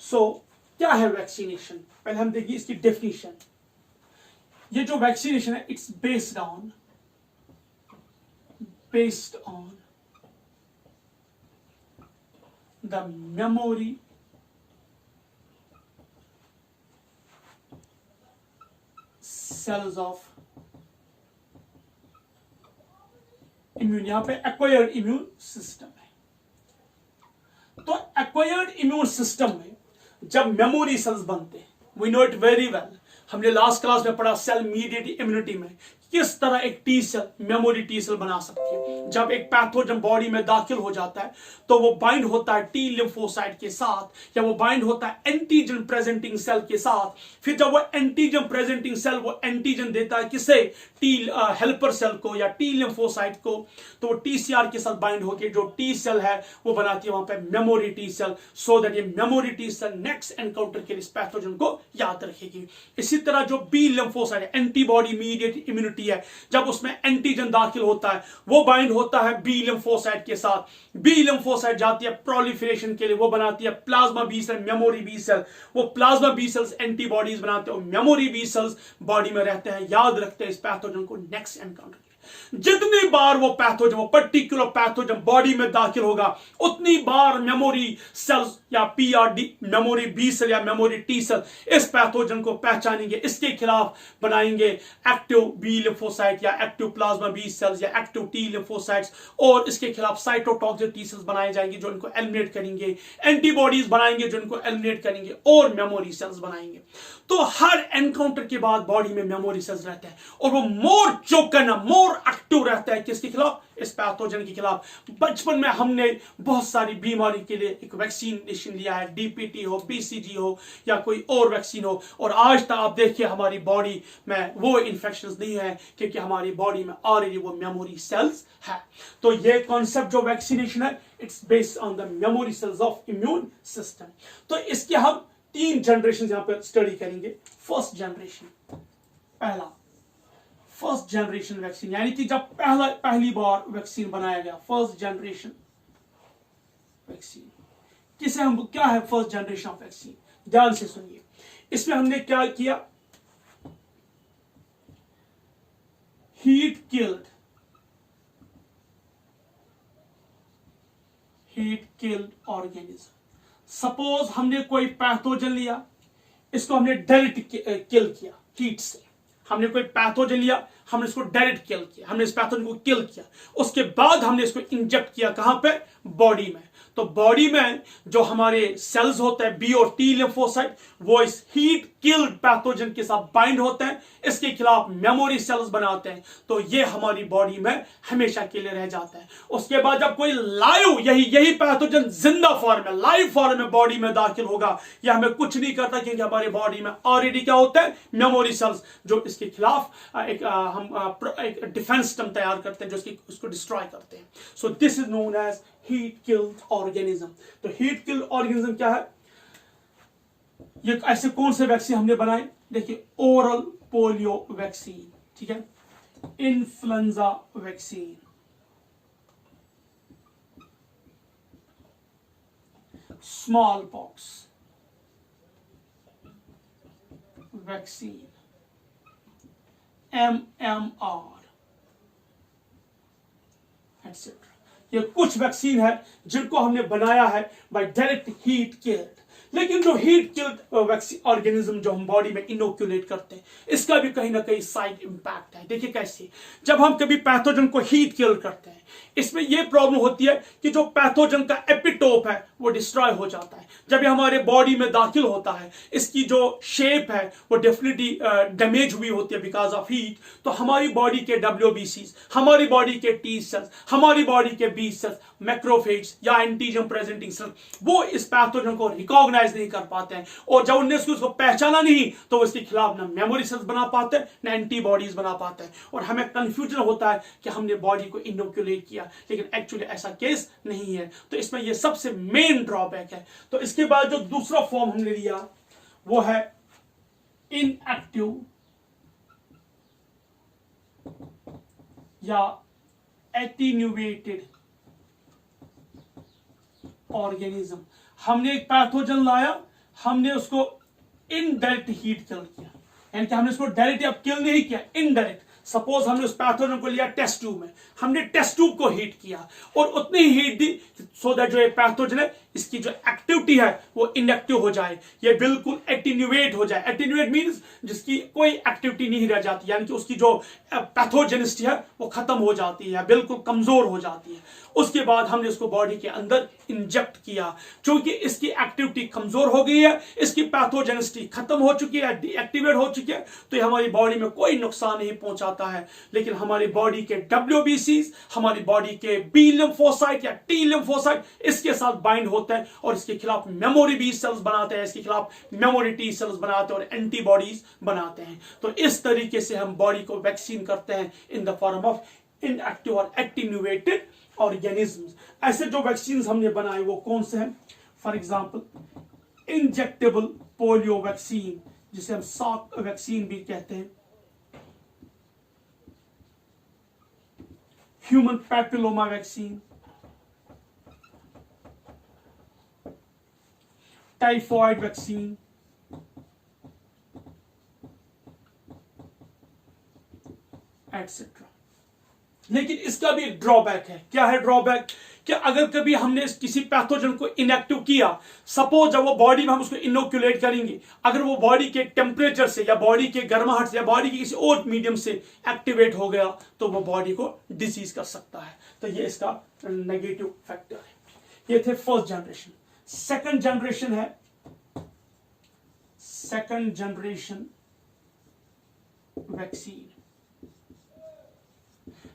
सो क्या है वैक्सीनेशन, पहले हम देखिए इसकी डेफिनेशन। ये जो वैक्सीनेशन है it's based on the memory cells of immune, यहां पे एक्वायर्ड इम्यून सिस्टम है। तो एक्वायर्ड इम्यून सिस्टम में जब मेमोरी सेल्स बनते हैं, we know it very well, हमने लास्ट क्लास में पढ़ा सेल मीडिएटेड इम्यूनिटी में किस तरह एक T cell memory T cell बना सकती है। जब एक पैथोजन बॉडी में दाखिल हो जाता है तो वो बाइंड होता है टी लिम्फोसाइट के साथ, या वो बाइंड होता है एंटीजन प्रेजेंटिंग सेल के साथ। फिर जब वो एंटीजन प्रेजेंटिंग सेल वो एंटीजन देता है किसे, टी हेल्पर सेल को या टी लिम्फोसाइट को, तो वो टीसीआर के साथ बाइंड होकर जो टी सेल है वो बनाती है वहां पे memory T cell, so that ये memory T cell next encounter के लिए इस पैथोजन को याद रखेगी। इसी तरह जो B lymphocyte antibody mediated immunity है, जब उसमें एंटीजन दाखिल होता है वो बाइंड होता है बी लिम्फोसाइट के साथ। बी लिम्फोसाइट जाती है प्रोलिफरेशन के लिए, वो बनाती है plasma B cell, memory B cell. वो प्लाज्मा बी सेल्स एंटीबॉडीज बनाते हैं, मेमोरी बी सेल्स बॉडी में रहते हैं, याद रखते हैं इस पैथोजन को नेक्स्ट एनकाउंटर। जितनी बार वो पैथोजन, वो पर्टिकुलर पैथोजन बॉडी में दाखिल होगा उतनी बार मेमोरी सेल्स या पीआरडी, मेमोरी बी सेल या मेमोरी टी सेल इस पैथोजन को पहचानेंगे, इसके खिलाफ बनाएंगे एक्टिव बी लिम्फोसाइट या एक्टिव प्लाज्मा बी सेल्स या एक्टिव टी लिम्फोसाइट्स, और इसके खिलाफ साइटोटॉक्सिक टी सेल्स बनाए जाएंगे जो इनको एलिमिनेट करेंगे, एंटीबॉडीज बनाएंगे जो इनको एलिमिनेट करेंगे, और मेमोरी सेल्स बनाएंगे। तो हर एनकाउंटर के बाद बॉडी में मेमोरी सेल्स रहते हैं और वो मोर चौकन, मोर एक्टिव रहता है किसके खिलाफ, इस पैथोजन के खिलाफ। बचपन में हमने बहुत सारी बीमारी के लिए एक वैक्सीनेशन लिया है, डीपीटी हो, बीसीजी हो या कोई और वैक्सीन हो, और आज तक आप देखिए हमारी बॉडी में वो इन्फेक्शंस नहीं है क्योंकि हमारी बॉडी में ऑलरेडी वो मेमोरी सेल्स है। तो ये कॉन्सेप्ट जो वैक्सीनेशन है it's based on the memory cells of immune system. तो इसके हम 3 जनरेशन यहां पर स्टडी करेंगे। First generation, first generation vaccine, यानी कि जब पहली बार वैक्सीन बनाया गया, फर्स्ट जनरेशन वैक्सीन किसे हम, क्या है फर्स्ट जनरेशन ऑफ वैक्सीन, ध्यान से सुनिए। इसमें हमने क्या किया, heat killed organism. सपोज हमने कोई पैथोजन लिया, इसको हमने डायरेक्ट किल किया हीट से. हमने कोई पैथोजन लिया, हमने इसको डायरेक्ट किल किया, हमने इस पैथोजन को किल किया, उसके बाद हमने इसको इंजेक्ट किया कहां पे? बॉडी में. तो बॉडी में जो हमारे सेल्स होते हैं बी और टी लिम्फोसाइट, वो इस हीट किल्ड पैथोजन के साथ बाइंड होते हैं, इसके खिलाफ मेमोरी सेल्स बनाते हैं. तो ये हमारी बॉडी में हमेशा के लिए रह जाता है. उसके बाद जब कोई लाइव यही पैथोजन जिंदा फॉर्म में, लाइव फॉर्म में बॉडी में दाखिल होगा, यह हमें कुछ नहीं करता, क्योंकि हमारी बॉडी में ऑलरेडी क्या होता है? मेमोरी सेल्स, जो इसके खिलाफ एक डिफेंस सिस्टम तैयार करते हैं, जो उसको डिस्ट्रॉय करते हैं. So this is known as heat killed organism. तो हीट किल्ड ऑर्गेनिज्म क्या है? ये ऐसे कौन से वैक्सीन हमने बनाए? देखिए, ओरल पोलियो वैक्सीन, ठीक है, influenza vaccine, small pox vaccine, MMR etcetera. ये कुछ वैक्सीन है जिनको हमने बनाया है बाय डायरेक्ट हीट किल्ड. लेकिन जो हीट किल्ड वैक्सीन ऑर्गेनिज्म जो हम बॉडी में इनोक्यूलेट करते हैं, इसका भी कहीं ना कहीं साइड इंपैक्ट है. देखिए कैसे, जब हम कभी पैथोजन को हीट किल करते हैं, इसमें यह प्रॉब्लम होती है कि जो पैथोजन का एपिटोप है वो डिस्ट्रॉय हो जाता है. जब ये हमारे बॉडी में दाखिल होता है, इसकी जो शेप है वो डेफिनेटली डैमेज हुई होती है बिकॉज ऑफ हीट. तो हमारी बॉडी के WBCs, हमारी बॉडी के T सेल्स, हमारी बॉडी के B सेल्स, मैक्रोफेज या एंटीजन प्रेजेंटिंग सेल्स, वो इस पैथोजन को रिकॉग्नाइज नहीं कर पाते हैं. और जब उनने उसको पहचाना नहीं, तो वो इसके खिलाफ ना मेमोरी सेल्स बना पाते हैं, ना एंटीबॉडीज बना पाते हैं. और हमें कंफ्यूजन होता है कि हमने बॉडी को इनोक्यूलेट किया, लेकिन एक्चुअली ऐसा केस नहीं है. तो इसमें यह सबसे मेन ड्रॉबैक है. तो इसके बाद जो दूसरा फॉर्म हमने लिया वो है इनएक्टिव या एटीन्यूएटेड ऑर्गेनिज्म. हमने एक पैथोजन लाया, हमने उसको इनडायरेक्ट हीट किल किया, यानी कि हमने उसको डायरेक्ट अब किल नहीं किया, इनडायरेक्ट. सपोज हमने उस पैथोजन को लिया टेस्ट ट्यूब में, हमने टेस्ट ट्यूब को हीट किया और उतनी ही हीट दी सो दैट जो ये पैथोजन है, इसकी जो एक्टिविटी है वो इनएक्टिव हो जाए, ये बिल्कुल एटीन्यूएट हो जाए. एटीन्यूएट मींस जिसकी कोई एक्टिविटी नहीं रह जाती, यानी कि उसकी जो पैथोजेनिसिटी है वो खत्म हो जाती है, बिल्कुल कमजोर हो जाती है. उसके बाद हमने उसको बॉडी के अंदर इंजेक्ट किया, क्योंकि इसकी एक्टिविटी कमजोर हो गई है, इसकी पैथोजेनिसिटी खत्म हो चुकी है, डीएक्टिवेट हो चुकी है, तो ये हमारी बॉडी में कोई नुकसान नहीं पहुंचाता है. लेकिन हमारी बॉडी के WBCs, हमारी बॉडी के B लिम्फोसाइट या T लिम्फोसाइट इसके साथ बाइंड होते हैं और इसके खिलाफ मेमोरी B सेल्स बनाते हैं, इसके खिलाफ मेमोरी T सेल्स बनाते हैं और एंटीबॉडीज बनाते हैं. तो इस तरीके से हम बॉडी को वैक्सीन करते हैं in the form of inactive और एटीन्यूएटेड ऑर्गेनिज्म्स. ऐसे जो वैक्सीन हमने बनाए वो कौन से हैं? For example injectable polio vaccine, जिसे हम सॉक वैक्सीन भी कहते हैं, human papilloma vaccine, typhoid vaccine, etcetera. लेकिन इसका भी ड्रॉबैक है. क्या है ड्रॉबैक? कि अगर कभी हमने किसी पैथोजन को इनएक्टिव किया, सपोज जब वो बॉडी में हम उसको इनोक्यूलेट करेंगे, अगर वो बॉडी के टेम्परेचर से या बॉडी के गर्माहट से या बॉडी के किसी और मीडियम से एक्टिवेट हो गया, तो वो बॉडी को डिसीज कर सकता है. तो ये इसका नेगेटिव फैक्टर है. ये थे फर्स्ट जनरेशन. सेकंड जनरेशन है, सेकंड जनरेशन वैक्सीन.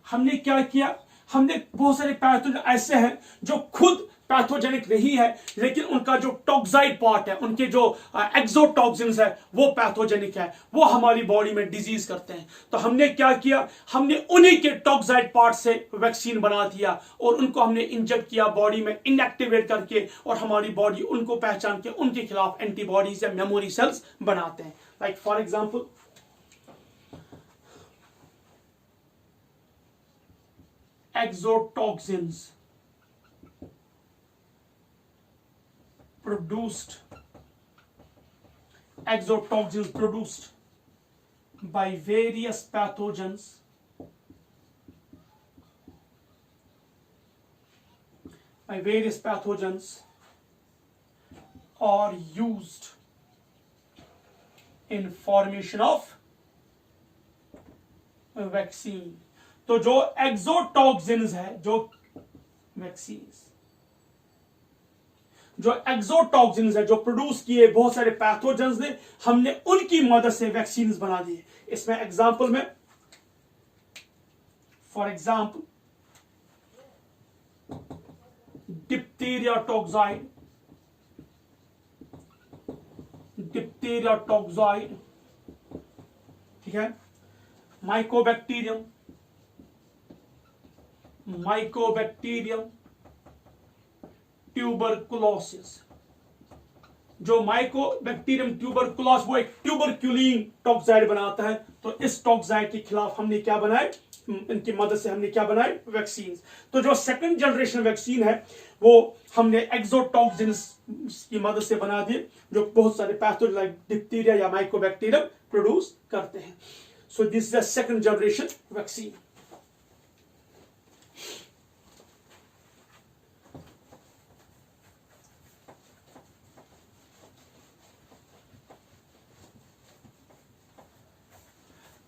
हमने क्या किया? हमने बहुत सारे पैथोजन ऐसे हैं जो खुद पैथोजेनिक नहीं है, लेकिन उनका जो टॉक्साइड पार्ट है, उनके जो एक्सोटॉक्सिन्स है वो पैथोजेनिक है, वो हमारी बॉडी में डिजीज करते हैं. तो हमने क्या किया? हमने उन्हीं के टॉक्साइड पार्ट से वैक्सीन बना दिया और उनको हमने इंजेक्ट किया बॉडी में इनएक्टिवेट करके, और हमारी बॉडी उनको पहचान के उनके खिलाफ एंटीबॉडीज या मेमोरी सेल्स बनाते हैं. Like for example exotoxins produced by various pathogens various pathogens are used in formation of vaccine. तो जो एक्सोटॉक्सिन्स है, जो वैक्सीन्स, जो एक्सोटॉक्सिन्स है, जो प्रोड्यूस किए बहुत सारे पैथोजेंस ने, हमने उनकी मदद से वैक्सीन्स बना दिए। इसमें एग्जांपल में, for example diphtheria toxoid, diphtheria toxoid, ठीक है, माइकोबैक्टीरियम, माइकोबैक्टीरियम ट्यूबरकुलोसिस। जो माइकोबैक्टीरियम ट्यूबरकुलोस वो एक ट्यूबरक्यूलिन टॉक्साइड बनाता है। तो इस टॉक्साइड के खिलाफ हमने क्या बनाए, इनकी मदद से हमने क्या बनाए, वैक्सीन। तो जो सेकंड जनरेशन वैक्सीन है वो हमने एक्सोटॉक्सिन्स की मदद से बना दिए, जो बहुत सारे पैथोजेन लाइक डिप्थीरिया या माइकोबैक्टीरियम प्रोड्यूस करते हैं। So this is the second generation vaccine.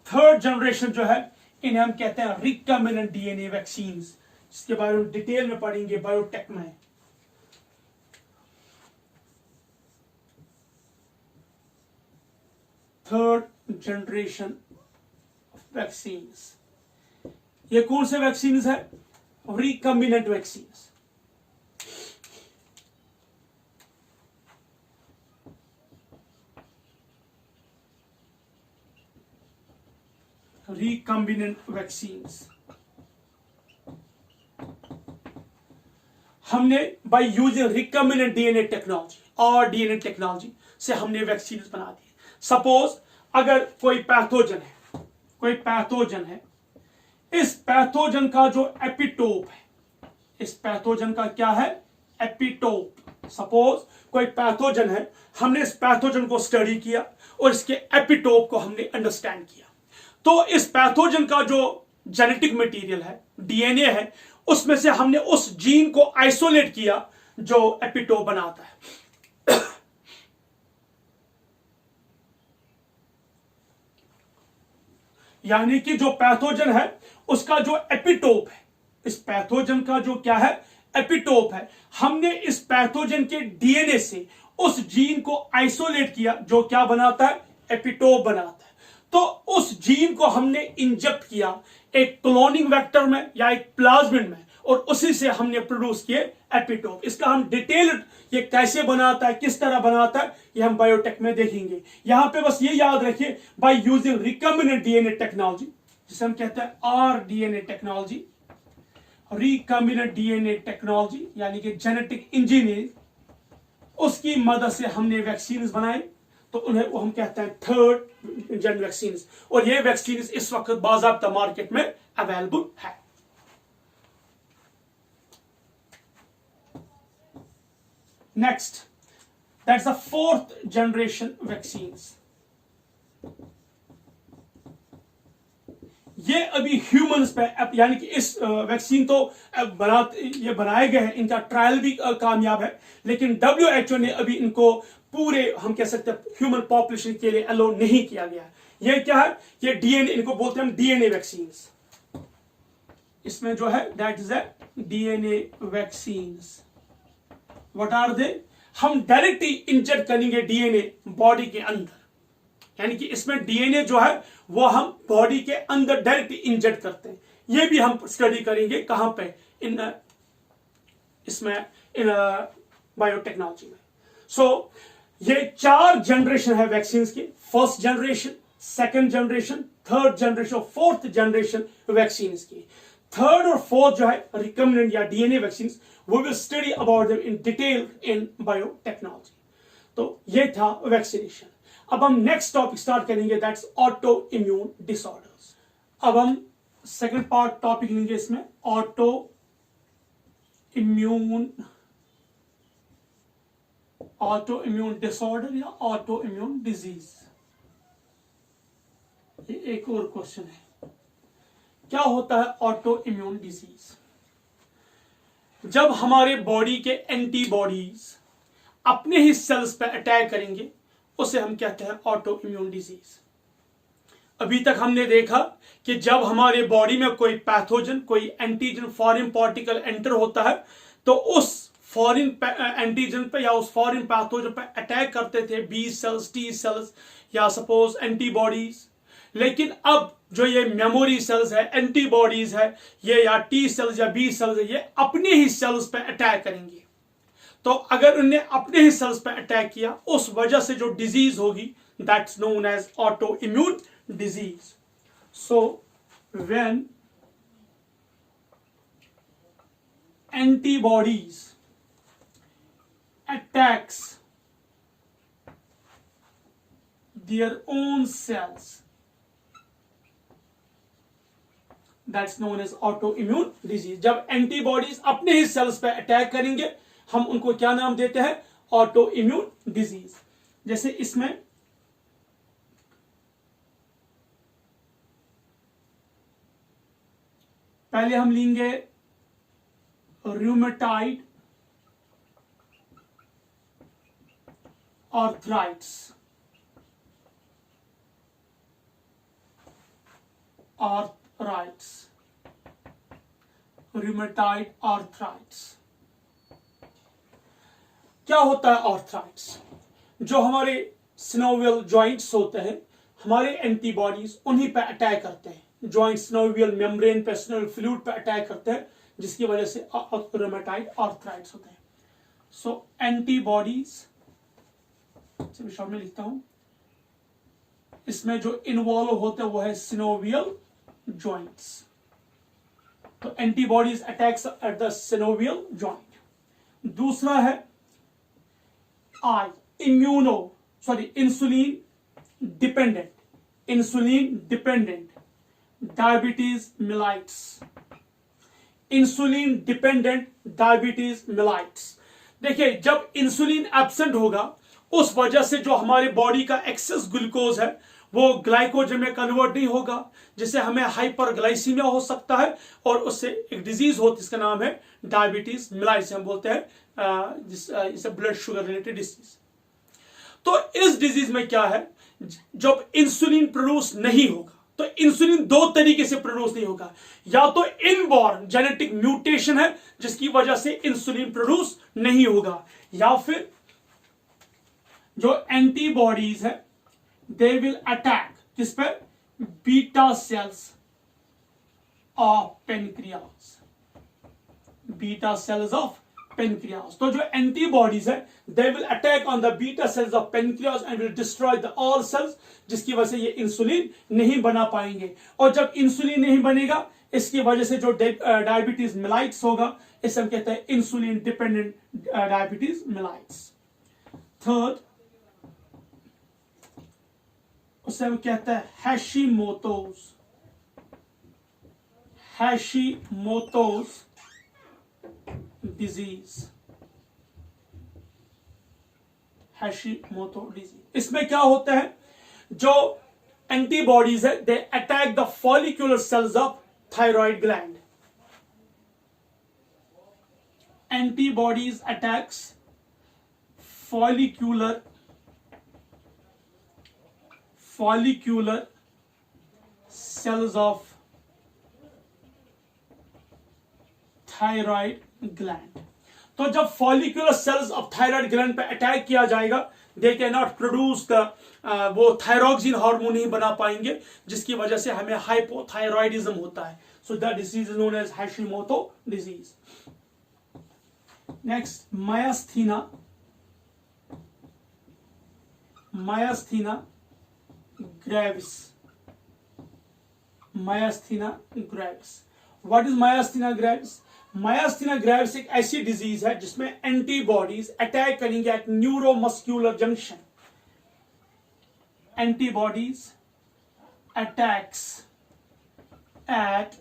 Third generation जो है, इन्हें हम कहते हैं रिकम्बिनेंट डीएनए वैक्सीन, जिसके बारे में डिटेल में पढ़ेंगे बायोटेक में। थर्ड जनरेशन वैक्सीन, ये कौन से वैक्सीन है, रिकम्बिनेंट वैक्सीन। recombinant vaccines हमने by using recombinant DNA technology और डीएनए टेक्नोलॉजी से हमने वैक्सीन बना दी। सपोज अगर कोई पैथोजन है, कोई पैथोजन है, इस पैथोजन का जो एपिटोप है, इस पैथोजन का क्या है, एपिटोप। सपोज कोई पैथोजन है, हमने इस पैथोजन को स्टडी किया और इसके एपिटोप को हमने अंडरस्टैंड किया। तो इस पैथोजन का जो जेनेटिक मटेरियल है, डीएनए है, उसमें से हमने उस जीन को आइसोलेट किया जो एपिटोप बनाता है। यानी कि जो पैथोजन है उसका जो एपिटोप है, इस पैथोजन का जो क्या है, एपिटोप है, हमने इस पैथोजन के डीएनए से उस जीन को आइसोलेट किया जो क्या बनाता है, एपिटोप बनाता है। तो उस जीन को हमने इंजेक्ट किया एक क्लोनिंग वेक्टर में या एक प्लाज्मिड में, और उसी से हमने प्रोड्यूस किए एपिटोप। इसका हम डिटेल्ड ये कैसे बनाता है, किस तरह बनाता है, ये हम बायोटेक में देखेंगे। यहां पे बस ये याद रखिए, by using recombinant DNA technology, जिसे हम कहते हैं rDNA technology, recombinant DNA technology यानी कि जेनेटिक इंजीनियरिंग, उसकी मदद से हमने वैक्सीन बनाए। तो उन्हें वो हम कहते हैं थर्ड जन वैक्सीन, और ये वैक्सीन इस वक्त बाज़ाब्ता मार्केट में अवेलेबल है। Next, that's the fourth generation vaccine. ये अभी ह्यूमंस पे, यानी कि इस वैक्सीन तो ये बनाए गए हैं, इनका ट्रायल भी कामयाब है, लेकिन WHO ने अभी इनको पूरे हम कह सकते हैं ह्यूमन पॉपुलेशन के लिए अलाउ नहीं किया गया। ये क्या है, ये डीएनए, इनको बोलते हैं हम डीएनए वैक्सीन। इसमें जो है that is a DNA vaccine. What are they, हम डायरेक्टली इंजेक्ट करेंगे डीएनए बॉडी के अंदर, यानी कि इसमें डीएनए जो है वो हम बॉडी के अंदर डायरेक्टली इंजेक्ट करते हैं। ये भी हम स्टडी करेंगे कहां पे, इसमें इन बायोटेक्नोलॉजी में। सो ये 4 जनरेशन है वैक्सीन की, first generation, second generation, third generation और फोर्थ जनरेशन वैक्सीन की। थर्ड और फोर्थ जो है रिकम्बिनेंट या डीएनए वैक्सीन, वो will study about them in detail in biotechnology. तो ये था वैक्सीनेशन। अब हम नेक्स्ट टॉपिक स्टार्ट करेंगे, दैट्स ऑटो इम्यून डिसऑर्डर्स। अब हम सेकंड पार्ट टॉपिक लेंगे इसमें, ऑटो इम्यून डिसऑर्डर या ऑटो इम्यून डिजीज। ये एक और क्वेश्चन है, क्या होता है ऑटो इम्यून डिजीज। जब हमारे बॉडी के एंटीबॉडीज अपने ही सेल्स पर अटैक करेंगे उसे हम कहते हैं ऑटो इम्यून डिजीज। अभी तक हमने देखा कि जब हमारे बॉडी में कोई पैथोजन, कोई एंटीजन, फॉरेन पार्टिकल एंटर होता है तो उस फॉरेन एंटीजन पे या उस फॉरेन पैथोजन पे अटैक करते थे बी सेल्स, टी सेल्स या सपोज एंटीबॉडीज। लेकिन अब जो ये मेमोरी सेल्स है, एंटीबॉडीज है, ये या टी सेल्स या बी सेल्स है, ये अपने ही सेल्स पे अटैक करेंगे। तो अगर उन्हें अपने ही सेल्स पे अटैक किया, उस वजह से जो डिजीज होगी that's known as auto immune disease. So when antibodies attacks their own cells, that's known as autoimmune disease. जब एंटीबॉडीज अपने ही सेल्स पे अटैक करेंगे हम उनको क्या नाम देते हैं? Auto immune disease. जैसे इसमें पहले हम लेंगे रूमेटाइड आर्थराइटिस। रूमेटाइड आर्थराइटिस क्या होता है? आर्थराइटिस जो हमारे सिनोवियल जॉइंट्स होते हैं, हमारे एंटीबॉडीज उन्हीं पे अटैक करते हैं, जॉइंट सिनोवियल मेम्ब्रेन पे, सिनोवियल फ्लूइड पे अटैक करते हैं, जिसकी वजह से रूमेटाइड आर्थराइटिस होते हैं। सो एंटीबॉडीज से शॉर्ट में लिखता हूं, इसमें जो इन्वॉल्व होते हैं वो है सिनोवियल जॉइंट्स। तो antibodies attacks at the synovial joint. दूसरा है insulin dependent diabetes mellitus. Insulin dependent diabetes mellitus. देखिए, जब इंसुलिन एब्सेंट होगा उस वजह से जो हमारे बॉडी का एक्सेस ग्लूकोज है वो ग्लाइकोजन में कन्वर्ट नहीं होगा, जिससे हमें हाइपरग्लाइसीमिया हो सकता है और उससे एक डिजीज होती है, इसका नाम है डायबिटीज मिलाइट्स। हम बोलते हैं इसे ब्लड शुगर रिलेटेड डिजीज। तो इस डिजीज में क्या है, जब इंसुलिन प्रोड्यूस नहीं होगा, तो इंसुलिन दो तरीके से प्रोड्यूस नहीं होगा। या तो इनबॉर्न जेनेटिक म्यूटेशन है जिसकी वजह से इंसुलिन प्रोड्यूस नहीं होगा, या फिर जो एंटीबॉडीज है दे विल अटैक किस पे? Beta cells of pancreas. Beta cells of pancreas. तो जो एंटीबॉडीज है they will attack on the beta cells of pancreas and will destroy the all cells, जिसकी वजह से ये इंसुलिन नहीं बना पाएंगे। और जब इंसुलिन नहीं बनेगा, इसकी वजह से जो डायबिटीज मिलाइट्स होगा, इसे हम कहते हैं इंसुलिन डिपेंडेंट डायबिटीज मिलाइट्स। थर्ड, उसे हम कहते हैं हैशीमोटोज डिजीज। हैशीमोटो डिजीज, इसमें क्या होता है, जो एंटीबॉडीज है they attack the follicular cells of thyroid gland. Antibodies attacks follicular cells of thyroid gland। तो जब follicular cells of thyroid gland पे अटैक किया जाएगा, they cannot produce the वो थायरोक्सिन हार्मोन नहीं बना पाएंगे, जिसकी वजह से हमें हाइपोथायरॉयडिज्म होता है। So that disease is known as Hashimoto disease. Next, myasthenia gravis। myasthenia gravis, what is myasthenia gravis? myasthenia gravis एक ऐसी डिजीज है जिसमें एंटीबॉडीज अटैक करेंगे at neuromuscular junction. Antibodies attacks at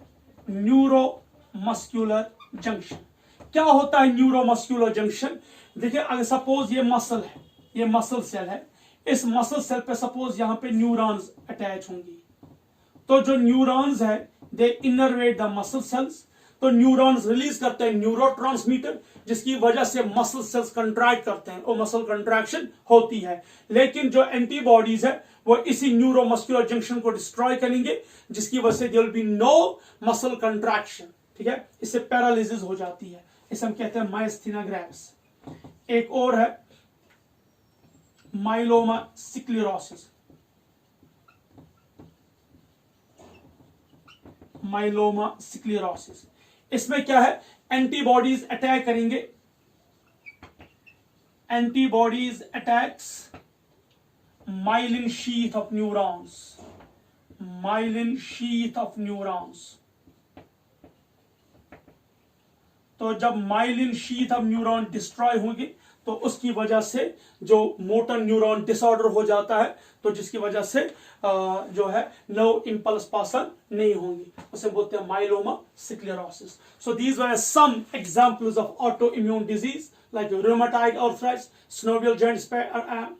neuromuscular junction. क्या होता है न्यूरोमस्कुलर जंक्शन? देखिए, अगर सपोज ये मसल है, ये मसल सेल है, इस मसल सेल पे सपोज यहां पे न्यूरॉन्स अटैच होंगी, तो जो न्यूरॉन्स है दे इनरवेट द मसल सेल्स। तो न्यूरॉन्स रिलीज करते हैं न्यूरोट्रांसमीटर, जिसकी वजह से मसल सेल्स कंट्रैक्ट करते हैं और मसल कंट्रैक्शन होती है। लेकिन जो एंटीबॉडीज है वो इसी न्यूरोमस्कुलर जंक्शन को डिस्ट्रॉय करेंगे, जिसकी वजह से there will be no muscle contraction, ठीक है, इससे पैरालिसिस हो जाती है। इसे हम कहते हैं मायस्थीनिया ग्रेविस। एक और है माइलोमा स्क्लेरोसिस। माइलोमा स्क्लेरोसिस, इसमें क्या है, एंटीबॉडीज अटैक करेंगे, antibodies attacks myelin sheath of neurons, myelin sheath of neurons. तो जब myelin sheath of neuron destroy होंगे तो उसकी वजह से जो मोटर न्यूरॉन डिसऑर्डर हो जाता है, तो जिसकी वजह से जो है नर्व इंपल्स पासन नहीं होंगी, उसे बोलते हैं myeloma sclerosis. So these were some examples of auto immune disease like rheumatoid arthritis, synovial joints पे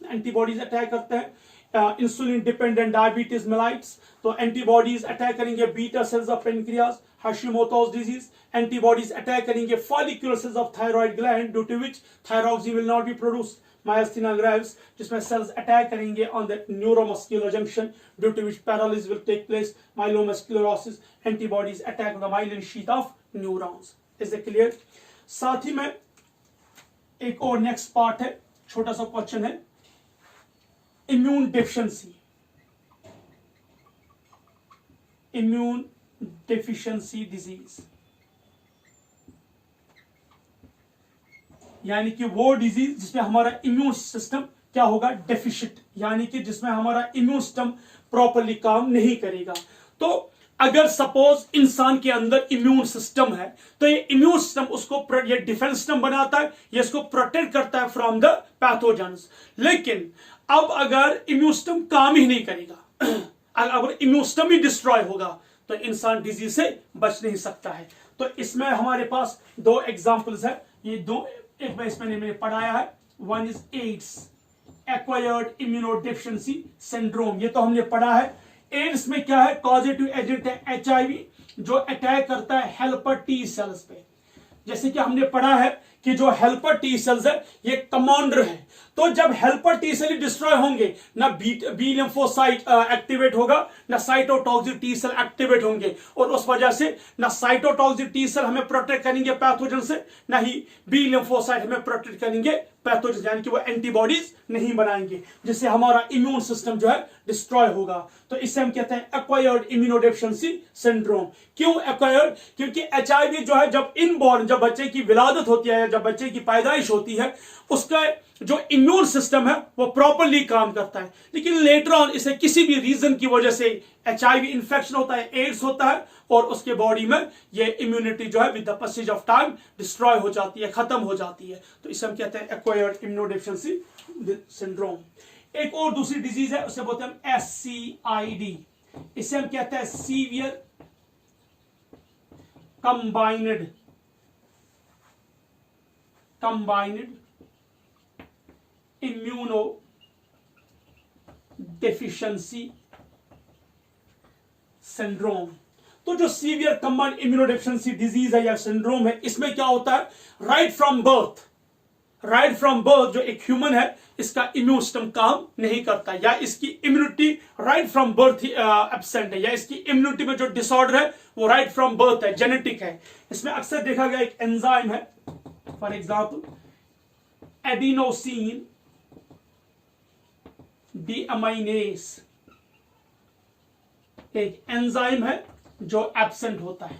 एंटीबॉडीज अटैक करते हैं, इंसुलिन डिपेंडेंट डायबिटीज मेलाइट्स, तो एंटीबॉडीज अटैक करेंगे beta cells of pancreas, Hashimoto's disease, antibodies attack करेंगे follicular cells of thyroid gland due to which thyroxine will not be produced, myasthenia gravis, जिसमें cells attack करेंगे on the neuromuscular junction due to which paralysis will take place, myeloma sclerosis, antibodies attack the myelin sheath of neurons. Is it clear? साथ ही में एक और next part है, छोटा सा क्वेश्चन है, immune deficiency, immune deficiency disease, यानी कि वो डिजीज जिसमें हमारा इम्यून सिस्टम क्या होगा, डेफिशिट, यानी कि जिसमें हमारा इम्यून सिस्टम प्रॉपर्ली काम नहीं करेगा। तो अगर सपोज इंसान के अंदर इम्यून सिस्टम है तो ये इम्यून सिस्टम उसको ये डिफेंस सिस्टम बनाता है, ये इसको प्रोटेक्ट करता है फ्रॉम द पैथोजेंस। लेकिन अब अगर इम्यून सिस्टम काम ही नहीं करेगा, अगर इम्यून सिस्टम ही डिस्ट्रॉय होगा तो इंसान डिजीज से बच नहीं सकता है। तो इसमें हमारे पास दो एग्जांपल्स है, ये दो, एक बार इसमें मैंने पढ़ाया है, one is AIDS, acquired immunodeficiency syndrome, ये तो हमने पढ़ा है। एड्स में क्या है, कॉजेटिव एजेंट है एचआईवी, जो अटैक करता है हेल्पर टी सेल्स पे। जैसे कि हमने पढ़ा है कि जो हेल्पर टी सेल्स है ये कमांडर है, तो जब हेल्पर टी सेल डिस्ट्रॉय होंगे ना बी लिम्फोसाइट एक्टिवेट होगा, ना साइटोटॉक्सिक टी सेल एक्टिवेट होंगे, और उस वजह से ना साइटोटॉक्सिक टी सेल हमें प्रोटेक्ट करेंगे पैथोजन से, ना ही बी लिम्फोसाइट हमें प्रोटेक्ट करेंगे पैथोजन, यानी कि वो एंटीबॉडीज नहीं बनाएंगे, जिससे हमारा इम्यून सिस्टम जो है डिस्ट्रॉय होगा। तो इससे हम कहते हैं एक्वायर्ड इम्यूनोडेफिशिएंसी सिंड्रोम। क्यों एक्वायर्ड? क्योंकि एचआईवी जो है जब इनबॉर्न, जब बच्चे की विलादत होती है, जब बच्चे की पैदाइश होती है, उसका जो इम्यून सिस्टम है वो प्रॉपर्ली काम करता है, लेकिन लेटर ऑन इसे किसी भी रीजन की वजह से एचआईवी इन्फेक्शन होता है, एड्स होता है, और उसके बॉडी में ये इम्यूनिटी जो है with the passage of time destroy हो जाती है, खत्म हो जाती है। तो इसे हम कहते हैं एक्वायर्ड इम्यूनोडेफिशिएंसी सिंड्रोम। एक और दूसरी डिजीज है, उसे बोलते हैं एससीआईडी, इसे हम कहते हैं severe combined immuno deficiency syndrome. तो जो सीवियर कंबाइंड इम्यूनोडेफिशिएंसी डिजीज है या सिंड्रोम है, इसमें क्या होता है, राइट फ्रॉम बर्थ जो एक ह्यूमन है इसका इम्यून सिस्टम काम नहीं करता, या इसकी immunity right from birth absent है, या इसकी इम्यूनिटी में जो डिसऑर्डर है वो राइट फ्रॉम बर्थ है, जेनेटिक है। इसमें अक्सर देखा गया एक एंजाइम है, फॉर एग्जाम्पल एडिनोसिन डीअमाइनेज, एक एंजाइम है जो एब्सेंट होता है।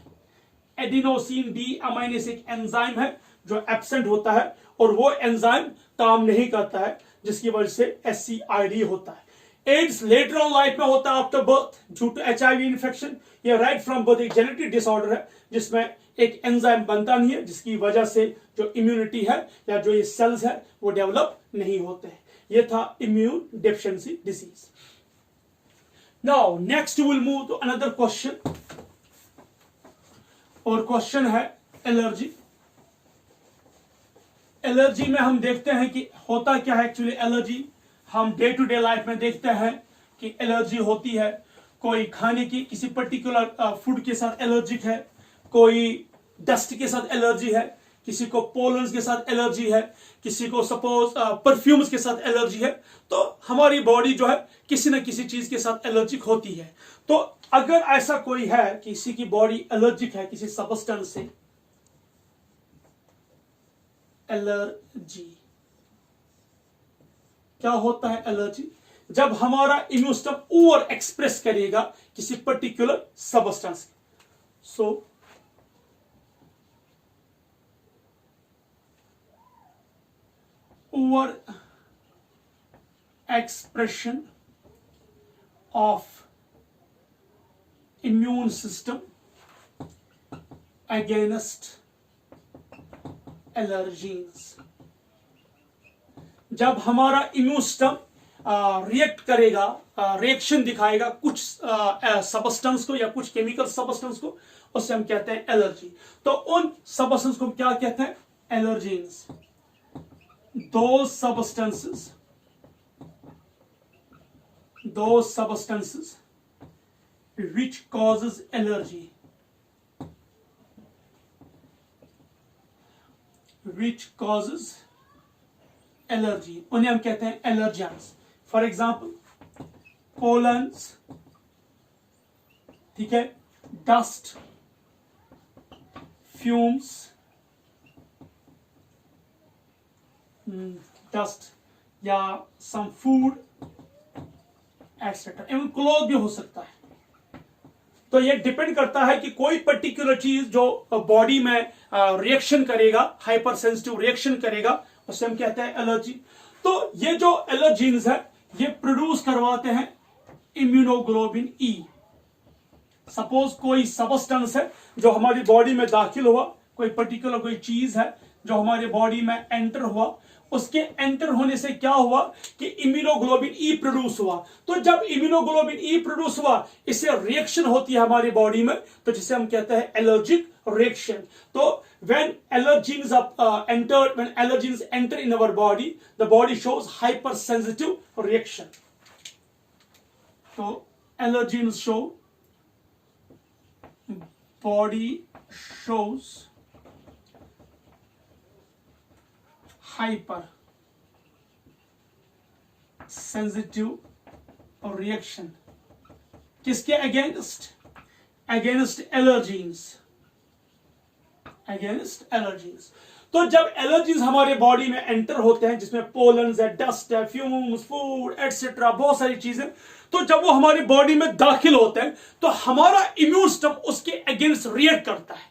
एडिनोसिन डीअमाइनेज एक एंजाइम है जो एब्सेंट होता है, और वो एंजाइम काम नहीं करता है, जिसकी वजह से एससीआईडी होता है। एड्स लेटर ऑन लाइफ में होता है after birth due to HIV infection. ये राइट फ्रॉम बर्थ एक जेनेटिक डिसऑर्डर है जिसमें एक एंजाइम बनता नहीं है, जिसकी वजह से जो इम्यूनिटी है या जो ये सेल्स है वो डेवलप नहीं होते हैं। ये था immune deficiency disease. Now next will move to another question, और क्वेश्चन है एलर्जी। एलर्जी में हम देखते हैं कि होता क्या है एक्चुअली। एलर्जी हम डे टू डे लाइफ में देखते हैं कि एलर्जी होती है, कोई खाने की किसी पर्टिकुलर फूड के साथ एलर्जिक है, कोई डस्ट के साथ एलर्जी है, किसी को पोलन्स के साथ एलर्जी है, किसी को सपोज परफ्यूम्स के साथ एलर्जी है, तो हमारी बॉडी जो है किसी न किसी चीज के साथ एलर्जिक होती है। तो अगर ऐसा कोई है, किसी की बॉडी एलर्जिक है किसी सबस्टेंस से, एलर्जी क्या होता है? एलर्जी जब हमारा इम्यून सिस्टम ओवर एक्सप्रेस करेगा किसी particular substance. So over expression of immune system against allergens। जब हमारा इम्यून सिस्टम रिएक्ट करेगा, रिएक्शन दिखाएगा कुछ सबस्टेंस को या कुछ केमिकल सबस्टेंस को, उससे हम कहते हैं एलर्जी। तो उन सबस्टेंस को क्या कहते हैं? एलर्जेंस। दो सबस्टेंसेस which causes allergy, उन्हें हम कहते हैं एलर्जेंस। फॉर एग्जाम्पल पोलन्स, ठीक है, डस्ट, फ्यूम्स, डस्ट या सम फूड एक्सेट्रा, एवं क्लोथ भी हो सकता है। तो ये डिपेंड करता है कि कोई पर्टिकुलर चीज जो बॉडी में रिएक्शन करेगा, हाइपर सेंसिटिव रिएक्शन करेगा, उसे हम कहते हैं एलर्जी। तो ये जो एलर्जीन्स है ये प्रोड्यूस करवाते हैं इम्यूनोग्लोबिन ई। सपोज कोई सबस्टेंस है जो हमारी बॉडी में दाखिल हुआ, कोई पर्टिकुलर कोई चीज है जो हमारी बॉडी में एंटर हुआ, उसके एंटर होने से क्या हुआ कि इम्यूनोग्लोबिन ई प्रोड्यूस हुआ। तो जब इम्यूनोग्लोबिन ई प्रोड्यूस हुआ, इससे रिएक्शन होती है हमारी बॉडी में, तो जिसे हम कहते हैं एलर्जिक रिएक्शन। तो when allergens enter in our body, the body shows hypersensitive reaction. So allergens show, body shows hyper sensitive reaction किसके against? Against allergens, against allergens. तो जब एलर्जीज हमारे बॉडी में एंटर होते हैं, जिसमें पोलन्स है, डस्ट है, फ्यूम्स, फूड एक्सेट्रा, बहुत सारी चीजें, तो जब वो हमारी बॉडी में दाखिल होते हैं तो हमारा इम्यून सिस्टम उसके अगेंस्ट रिएक्ट करता है।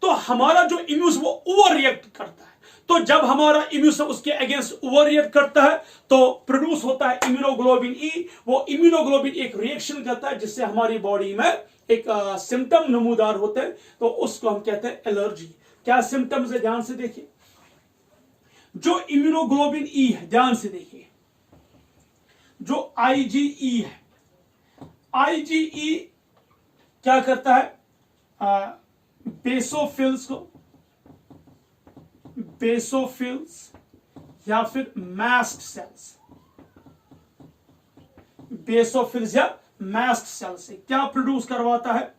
तो हमारा जो इम्यून वो ओवर रिएक्ट करता है। तो जब हमारा इम्यून सिस्टम उसके अगेंस्ट ओवर रिएक्ट करता है तो प्रोड्यूस होता है इम्यूनोग्लोबिन ई। वो इम्यूनोग्लोबिन एक रिएक्शन करता है जिससे हमारी बॉडी में एक सिम्टम नमूदार होते हैं, तो उसको हम कहते हैं एलर्जी। क्या सिम्टम्स है? ध्यान से देखिए। जो इम्यूनोग्लोबिन ई है, ध्यान से देखिए, जो आईजीई है, आईजीई क्या करता है? बेसोफिल्स या फिर मैस्ट सेल्स, बेसोफिल्स या मैस्ट सेल से क्या प्रोड्यूस करवाता है?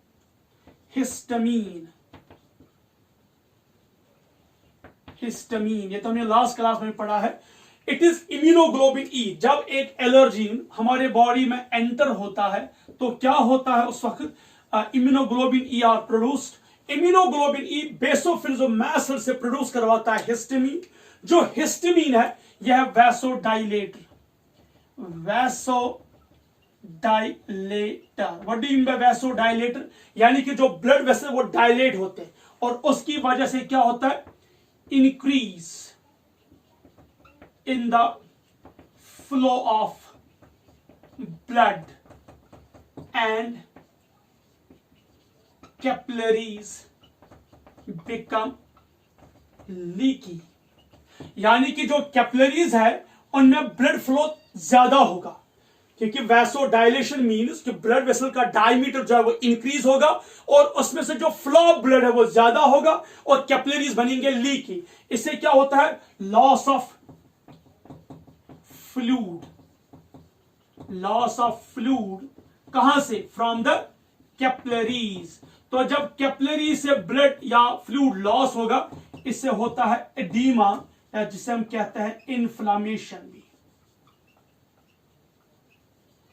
हिस्टामीन। हिस्टामीन, ये तो हमने लास्ट क्लास में पढ़ा है। इट इज इम्यूनोग्लोबिन ई। जब एक एलर्जीन हमारे बॉडी में एंटर होता है तो क्या होता है उस वक्त? Immunoglobin E are produced. Immunoglobin E basophils और मैस्ट सेल से प्रोड्यूस करवाता है हिस्टामीन। जो हिस्टामीन है यह vasodilator, vasodilator. What do you mean by vasodilator? यानी कि जो ब्लड वेसल वो डायलेट होते हैं और उसकी वजह से क्या होता है? Increase in the flow of blood and capillaries become leaky. यानी कि जो कैपिलरीज है उनमें ब्लड फ्लो ज्यादा होगा, क्योंकि वैसोडाइलेशन मीन्स कि ब्लड वेसल का डायमीटर जो है वो इंक्रीज होगा और उसमें से जो फ्लो ऑफ ब्लड है वो ज्यादा होगा और कैपिलरीज बनेंगे लीकी। इससे क्या होता है? Loss of fluid. Loss of fluid कहां से? From the capillaries. तो तो जब कैपिलरी से ब्लड या फ्लूइड लॉस होगा, इससे होता है एडीमा, जिसे हम कहते हैं इन्फ्लामेशन भी,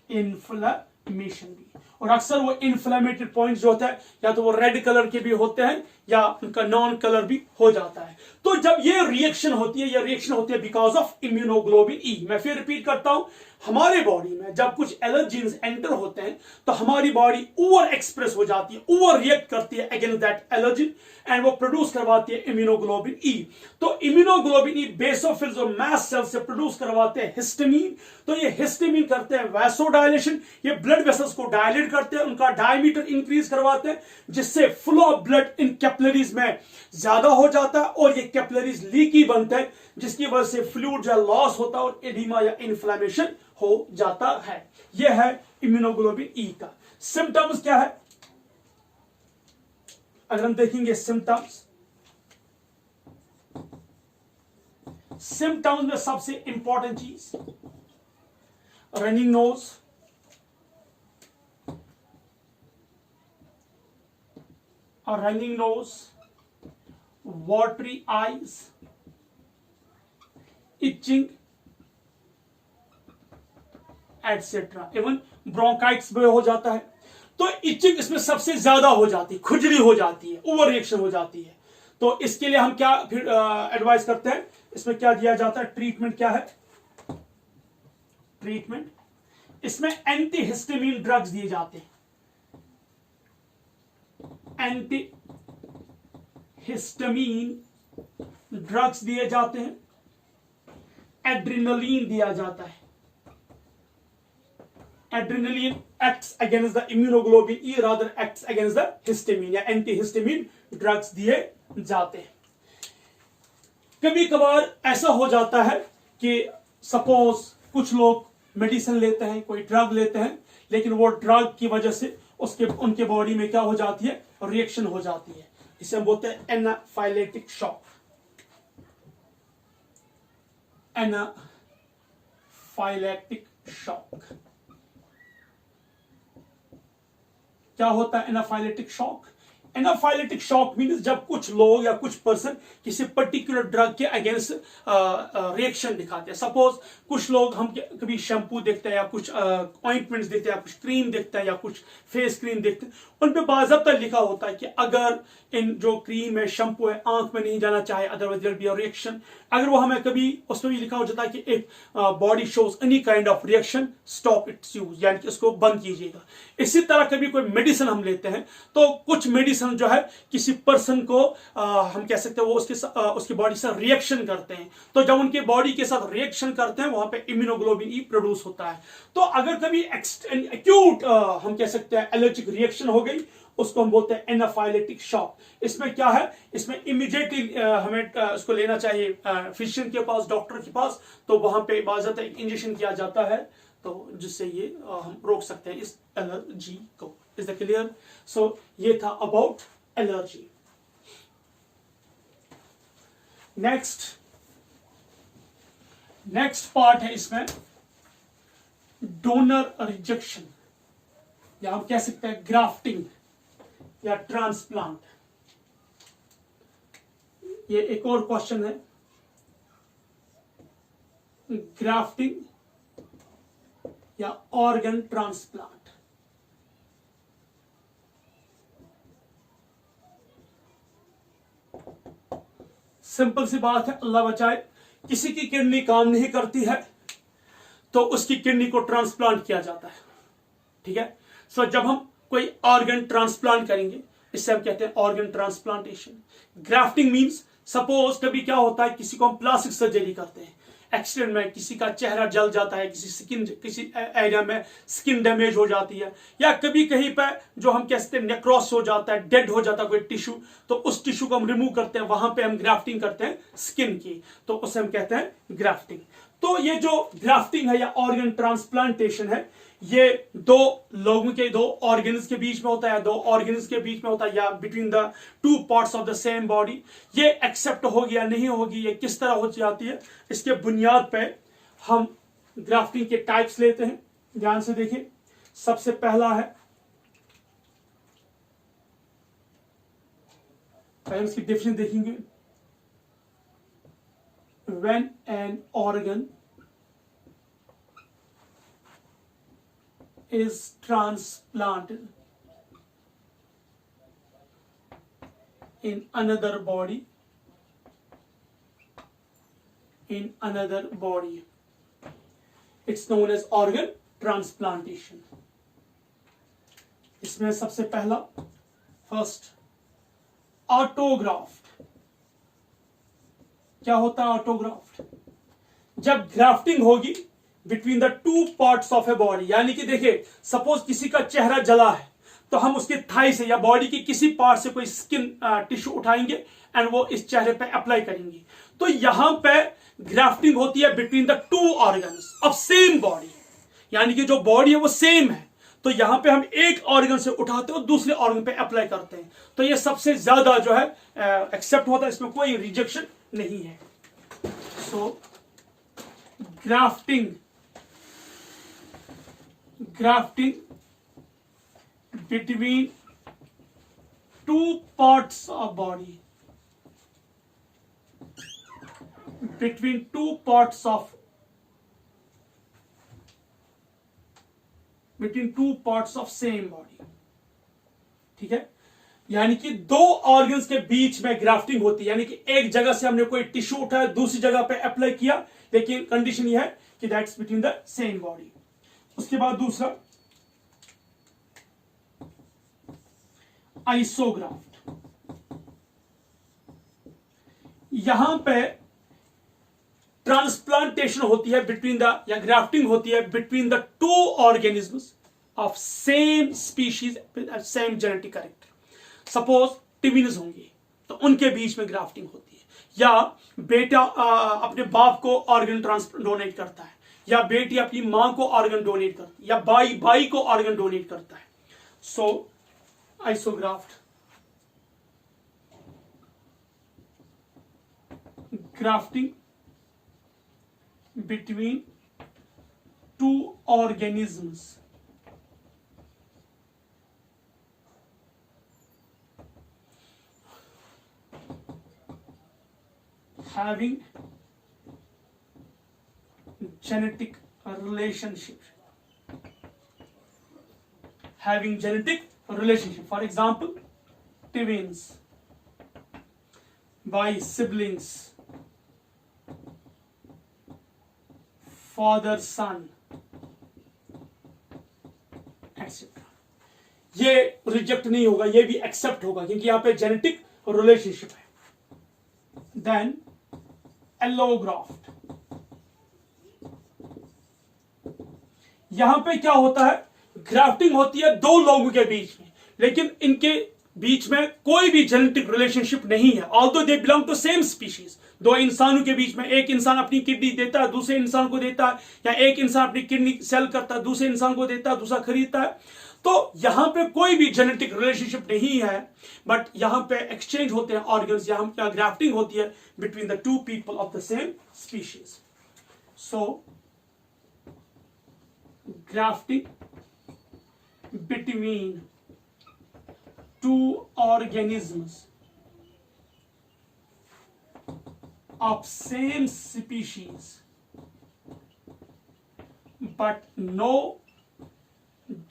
इन्फ्लामेशन भी। और अक्सर वो इन्फ्लेमेटेड पॉइंट्स जो होता है या तो वो रेड कलर के भी होते हैं या उनका नॉन कलर भी हो जाता है। तो जब ये रिएक्शन होती है, ये रिएक्शन होती है बिकॉज ऑफ इम्यूनोग्लोबिन ई। मैं फिर रिपीट करता हूं, हमारे बॉडी में जब कुछ एलर्जीन्स एंटर होते हैं तो हमारी बॉडी ओवर एक्सप्रेस हो जाती है, ओवर रिएक्ट करती है अगेंस्ट दैट एलर्जिन एंड वो प्रोड्यूस करवाती है इम्यूनोग्लोबिन ई। तो इम्यूनोग्लोबिन ई बेसोफिल्स और मास्ट सेल से प्रोड्यूस करवाते हैं हिस्टामिन। तो ये हिस्टामिन करते हैं वैसोडायलेशन, ये ब्लड वेसल्स को डायलेट करते हैं, उनका डायमीटर इंक्रीज करवाते हैं, जिससे flow of blood in capillaries में ज्यादा हो जाता है और ये कैपिलरीज लीकी बनते हैं, जिसकी वजह से फ्लूइड या लॉस होता है और एडिमा या इन्फ्लेमेशन हो जाता है। यह है इम्यूनोग्लोबिन ई का। सिम्टम्स क्या है? अगर हम देखेंगे सिम्टम्स में सबसे इंपॉर्टेंट चीज running nose, watery eyes, itching, etcetera. Even bronchitis भी हो जाता है। तो इचिंग इसमें सबसे ज्यादा हो जाती है, खुजली हो जाती है, ओवर रिएक्शन हो जाती है। तो इसके लिए हम क्या फिर एडवाइस करते हैं, इसमें क्या दिया जाता है, ट्रीटमेंट क्या है? ट्रीटमेंट इसमें एंटी हिस्टामिन ड्रग्स दिए जाते हैं, एंटी हिस्टामिन ड्रग्स दिए जाते हैं, एड्रेनलिन दिया जाता है। Adrenaline acts against the immunoglobulin E, rather acts against the histamine, या एंटी हिस्टामिन ड्रग्स दिए जाते हैं। कभी कभार ऐसा हो जाता है कि सपोज कुछ लोग मेडिसिन लेते हैं, कोई ड्रग लेते हैं, लेकिन वो ड्रग की वजह से उनके बॉडी में क्या हो जाती है, रिएक्शन हो जाती है। इसे हम बोलते हैं एनाफाइलेटिक शॉक। एनाफाइलेटिक शॉक क्या होता है? Anaphylactic shock, anaphylactic shock means जब कुछ लोग या कुछ पर्सन किसी पर्टिकुलर ड्रग के अगेंस्ट रिएक्शन दिखाते हैं। सपोज कुछ लोग, हम कभी शैम्पू देखते हैं या कुछ ऑइंटमेंट्स देखते हैं या कुछ क्रीम देखते हैं या कुछ फेस क्रीम देखते हैं, उन पे बाज़ाब्ता लिखा होता है कि अगर इन जो क्रीम है, शैम्पू है, आंख में नहीं जाना चाहे, otherwise there be a reaction. अगर वो हमें कभी उसमें भी लिखा हो जाता है कि if body shows any kind of reaction stop it's use, यानी कि इसको बंद कीजिएगा। इसी तरह कभी कोई मेडिसिन हम लेते हैं तो कुछ मेडिसिन जो है किसी पर्सन को हम कह सकते हैं वो उसकी बॉडी से रिएक्शन करते हैं। तो जब उनके बॉडी के साथ रिएक्शन करते हैं वहां पे इम्यूनोग्लोबिन ई प्रोड्यूस होता है। तो अगर कभी एक्यूट हम कह सकते हैं एलर्जिक रिएक्शन हो गई, उसको हम बोलते हैं एनाफाइलेटिक शॉक। इसमें क्या है, इसमें इमीडिएटली हमें इसको लेना चाहिए फिजिशियन के पास, डॉक्टर के पास। तो वहां पे बाज़ाब्ता एक इंजेक्शन किया जाता है, तो जिससे ये हम रोक सकते हैं इस एलर्जी को। Is the clear? सो ये था अबाउट एलर्जी। नेक्स्ट पार्ट है इसमें डोनर रिजेक्शन, या हम कह सकते हैं ग्राफ्टिंग या ट्रांसप्लांट। ये एक और क्वेश्चन है, ग्राफ्टिंग या ऑर्गन ट्रांसप्लांट। सिंपल सी बात है, अल्लाह बचाए, किसी की किडनी काम नहीं करती है तो उसकी किडनी को ट्रांसप्लांट किया जाता है। ठीक है? सो जब हम कोई ऑर्गन ट्रांसप्लांट करेंगे, इससे हम कहते हैं organ transplantation. Grafting means suppose कभी क्या होता है, किसी को हम प्लास्टिक सर्जरी करते हैं, एक्सीडेंट में किसी का चेहरा जल जाता है, किसी एरिया में स्किन डैमेज हो जाती है, या कभी कहीं पर जो हम कहते हैं नेक्रोस हो जाता है, डेड हो जाता है कोई टिश्यू, तो उस टिश्यू को हम रिमूव करते हैं, वहां पे हम ग्राफ्टिंग करते हैं स्किन की, तो उसे हम कहते हैं ग्राफ्टिंग। तो ये जो ग्राफ्टिंग है या ऑर्गन ट्रांसप्लांटेशन है, ये दो लोगों के, दो ऑर्गन्स के बीच में होता है, दो ऑर्गन्स के बीच में होता है, या between the two parts of the same body. ये एक्सेप्ट होगी या नहीं होगी, ये किस तरह हो जाती है, इसके बुनियाद पे हम ग्राफ्टिंग के टाइप्स लेते हैं। ध्यान से देखिए, सबसे पहला है पहले उसकी डेफिनेशन देखेंगे। When an organ is transplanted in another body, it's known as organ transplantation. इसमें सबसे पहला फर्स्ट ऑटोग्राफ्ट। क्या होता है ऑटोग्राफ्ट? जब ग्राफ्टिंग होगी between the two parts of a body, यानी कि देखिए सपोज किसी का चेहरा जला है तो हम उसके थाई से या बॉडी की किसी पार्ट से कोई स्किन टिश्यू उठाएंगे एंड वो इस चेहरे पे अप्लाई करेंगे। तो यहां पे ग्राफ्टिंग होती है between the two organs of same body, यानी कि जो बॉडी है वो सेम है, तो यहां पे हम एक ऑर्गन से उठाते हैं और दूसरे ऑर्गन पे अप्लाई करते हैं। तो ये सबसे ज्यादा जो है एक्सेप्ट होता है, इसमें कोई रिजेक्शन नहीं है। सो grafting between two parts of body, between two parts of same body, ठीक है। यानी कि दो ऑर्गन्स के बीच में ग्राफ्टिंग होती है, यानी कि एक जगह से हमने कोई टिश्यू उठाया दूसरी जगह पे अप्लाई किया, लेकिन कंडीशन यह है कि that's between the same body. उसके बाद दूसरा आइसोग्राफ्ट। यहां पे ट्रांसप्लांटेशन होती है बिटवीन द, या ग्राफ्टिंग होती है between the two organisms of same species same genetic character. Suppose twins होंगे तो उनके बीच में ग्राफ्टिंग होती है, या बेटा अपने बाप को ऑर्गन डोनेट करता है, या बेटी अपनी मां को ऑर्गन डोनेट करती है, या भाई को ऑर्गन डोनेट करता है। So isograft, grafting between two organisms having genetic relationship, for example twins, by siblings, father son, etc. ये रिजेक्ट नहीं होगा, ये भी एक्सेप्ट होगा क्योंकि यहां पे जेनेटिक रिलेशनशिप है। देन एलोग्राफ्ट, यहां पे क्या होता है, ग्राफ्टिंग होती है दो लोगों के बीच में, लेकिन इनके बीच में कोई भी जेनेटिक रिलेशनशिप नहीं है, although they belong to same species. दो इंसानों के बीच में एक इंसान अपनी किडनी देता है दूसरे इंसान को देता है, या एक इंसान अपनी किडनी सेल करता है दूसरे इंसान को देता है, दूसरा खरीदता है। तो यहां पे कोई भी जेनेटिक रिलेशनशिप नहीं है, बट यहां पे एक्सचेंज होते हैं ऑर्गन्स, यहां पे ग्राफ्टिंग होती है between the two people of the same species. So grafting between two organisms of same species but no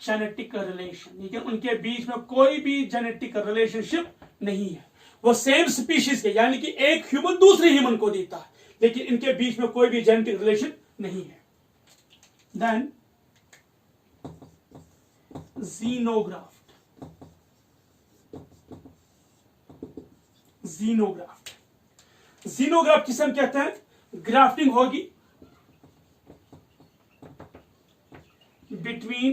genetic relation, लेकिन उनके बीच में कोई भी जेनेटिक रिलेशनशिप नहीं है। वो सेम स्पीशीज के, यानी कि एक ह्यूमन दूसरे ह्यूमन को देता है, लेकिन इनके बीच में कोई भी जेनेटिक रिलेशन नहीं है। देन जीनोग्राफ्ट किसे हम कहते हैं, ग्राफ्टिंग होगी between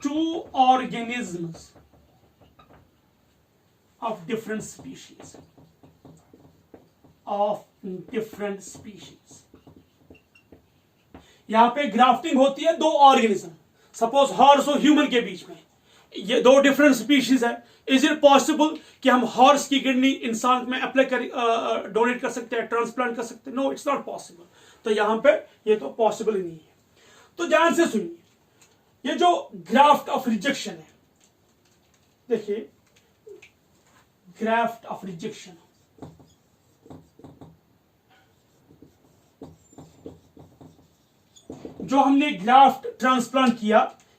two organisms of different species. यहां पे ग्राफ्टिंग होती है दो ऑर्गेनिज्म, सपोज हॉर्स और ह्यूमन के बीच में, ये दो डिफरेंट स्पीशीज है। इज इट पॉसिबल कि हम हॉर्स की किडनी इंसान में अप्लाई कर डोनेट कर सकते हैं, ट्रांसप्लांट कर सकते हैं? No, it's not possible. तो यहां पे ये तो पॉसिबल ही नहीं है। तो ध्यान से सुनिए, ये जो ग्राफ्ट ऑफ रिजेक्शन है, देखिए graft of rejection. जो हमने ग्राफ्ट ट्रांसप्लांट किया,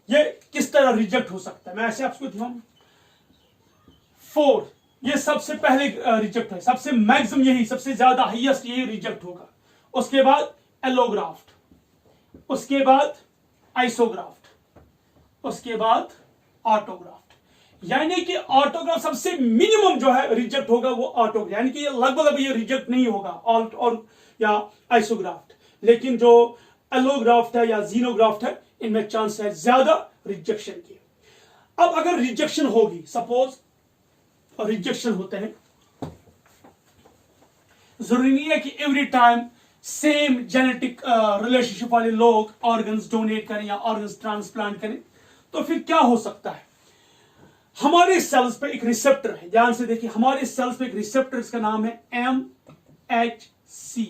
ये किस तरह रिजेक्ट हो सकता है, मैं ऐसे आपको दिखाऊं. 4 ये सबसे पहले रिजेक्ट है, सबसे मैक्सिमम यही, सबसे ज्यादा हाईएस्ट यही रिजेक्ट होगा. उसके बाद एलोग्राफ्ट, उसके बाद आइसोग्राफ्ट, उसके बाद ऑटोग्राफ्ट. यानी कि ऑटोग्राफ सबसे मिनिमम जो है रिजेक्ट होगा वो ऑटोग्राफ, यानी कि लगभग ये रिजेक्ट नहीं होगा और या आइसोग्राफ्ट. लेकिन जो एलोग्राफ्ट है या जीनोग्राफ्ट है, इनमें चांस है ज्यादा रिजेक्शन के. अब अगर रिजेक्शन होगी, सपोज रिजेक्शन होते हैं, जरूरी नहीं है कि every time same genetic relationship वाले लोग ऑर्गन्स डोनेट करें या ऑर्गन्स ट्रांसप्लांट करें. तो फिर क्या हो सकता है, हमारे सेल्स पे एक रिसेप्टर है, ध्यान से देखिए, हमारे सेल्स पे एक रिसेप्टर, इसका नाम है MHC.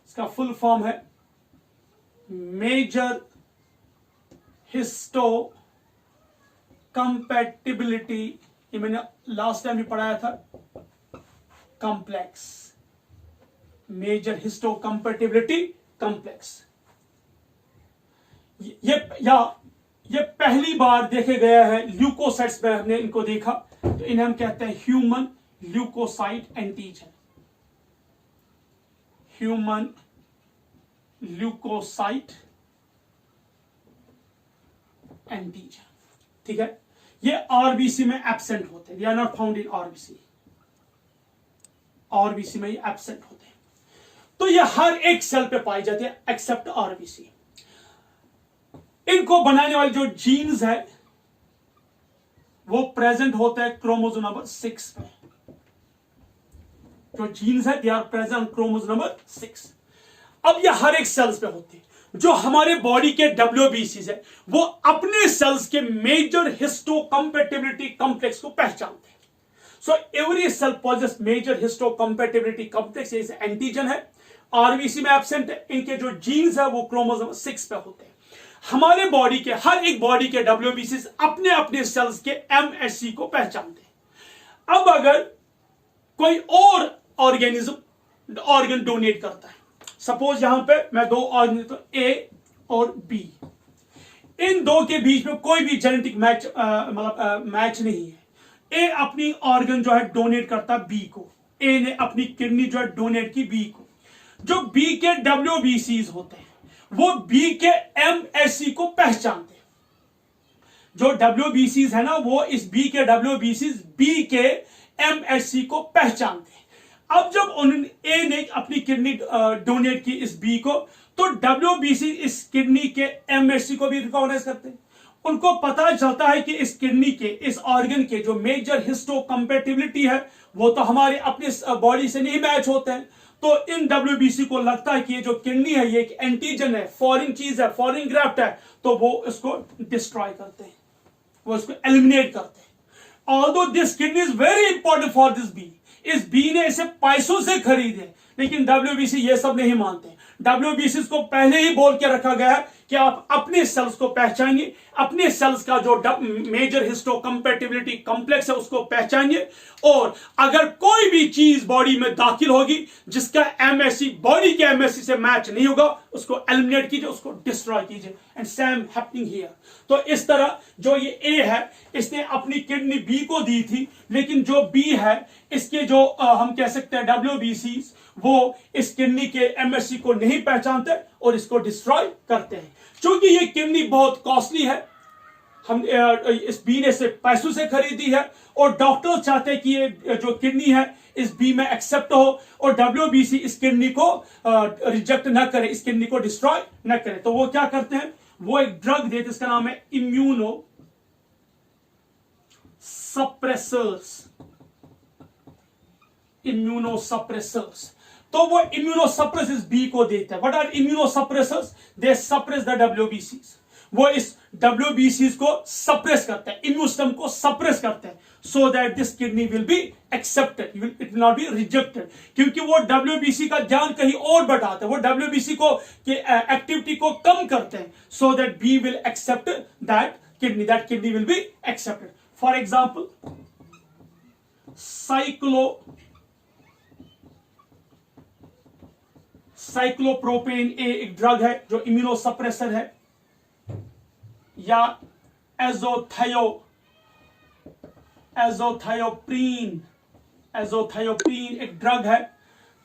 इसका फुल फॉर्म है मेजर हिस्टो कंपैटिबिलिटी. ये मैंने लास्ट टाइम भी पढ़ाया था, complex, major histocompatibility complex. ये पहली बार देखे गया है ल्यूकोसाइट्स में, हमने इनको देखा, तो इन्हें हम कहते हैं human leukocyte antigen. Human leukocyte antigen, ठीक है. ये आरबीसी में एब्सेंट होते हैं, they are not found in RBC. RBC में ये एब्सेंट होते हैं. तो ये हर एक सेल पे पाई जाती है एक्सेप्ट आरबीसी. इनको बनाने वाले जो जीन्स है वो प्रेजेंट होता है क्रोमोसोम नंबर 6 पे. जो जीन्स है they are present chromosome number 6. अब ये हर एक सेल्स पे होते हैं. जो हमारे बॉडी के WBCs है वो अपने सेल्स के मेजर हिस्टो कंपैटिबिलिटी कॉम्प्लेक्स को पहचानते हैं. So every cell possess major histocompatibility complex, ये एंटीजन है, आरबीसी में एब्सेंट है. इनके जो जीन्स है वो क्रोमोसोम 6 पे होते हैं. हमारे बॉडी के हर एक बॉडी के WBCs अपने अपने सेल्स के MHC को पहचानते हैं. अब अगर कोई और ऑर्गेनिज्म ऑर्गन डोनेट करता है, सपोज यहां पे मैं 2 ऑर्गन, तो A और B, इन दो के बीच में कोई भी जेनेटिक मैच मैच नहीं है. A अपनी ऑर्गन जो है डोनेट करता B को, A ने अपनी किडनी जो है डोनेट की B को. जो B के WBCs होते हैं वो B के MHC को पहचानते हैं. जो WBCs है ना, वो इस B के WBCs B के MHC को पहचानते हैं. अब जब उन्होंने A ने अपनी किडनी डोनेट की इस B को, तो WBC इस किडनी के MHC को भी रिकॉग्नाइज करते हैं. उनको पता चलता है कि इस किडनी के, इस ऑर्गन के जो मेजर हिस्टो कंपैटिबिलिटी है वो तो हमारे अपने बॉडी से नहीं मैच होते हैं. तो इन WBC को लगता है कि ये जो किडनी है ये एक एंटीजन है, फॉरेन चीज है, फॉरेन ग्राफ्ट है, तो वो इसको डिस्ट्रॉय करते हैं, वो इसको एलिमिनेट करते हैं. Although this kidney is very important for this B, इस बी ने इसे पैसों से खरीदे, लेकिन WBC ये सब नहीं मानते. WBC को पहले ही बोल के रखा गया है कि आप अपने सेल्स को पहचानिए, अपने सेल्स का जो मेजर हिस्टो कंपैटिबिलिटी कॉम्प्लेक्स है उसको पहचानिए, और अगर कोई भी चीज बॉडी में दाखिल होगी जिसका MHC बॉडी के MHC से मैच नहीं होगा, उसको एलिमिनेट कीजिए, उसको डिस्ट्रॉय कीजिए. And same happening here. तो इस तरह जो ये A है, इसने अपनी किडनी B को दी थी, लेकिन जो B है इसके जो हम कह सकते हैं WBCs, वो इस किडनी के MHC को नहीं पहचानते और इसको डिस्ट्रॉय करते हैं. क्योंकि ये किडनी बहुत कॉस्टली है, हम इस बी ने से पैसों से खरीदी है, और डॉक्टर चाहते हैं कि ये जो किडनी है इस बी में एक्सेप्ट हो, और WBC इस किडनी को रिजेक्ट ना करे, इस किडनी को डिस्ट्रॉय ना करे. तो वो क्या करते हैं, वो एक ड्रग देते, इसका नाम है इम्यूनो सप्रेसर्स. इम्यूनोसप्रेसर्स. तो वो इम्यूनोसप्रेसर्स बी को देते हैं. What are immunosuppressors? They suppress the WBCs. वो इस WBCs को सप्रेस करते हैं, इम्यून सिस्टम को सप्रेस करते हैं, so that this kidney will be accepted, it will not be rejected. क्योंकि वो WBC का ध्यान कहीं और बढ़ाते हैं, वो WBC को के एक्टिविटी को कम करते हैं, so that B will accept that kidney will be accepted. For example cyclopropane A एक ड्रग है जो इम्यूनोसप्रेसर है, या एजोथायोप्रीन एक ड्रग है।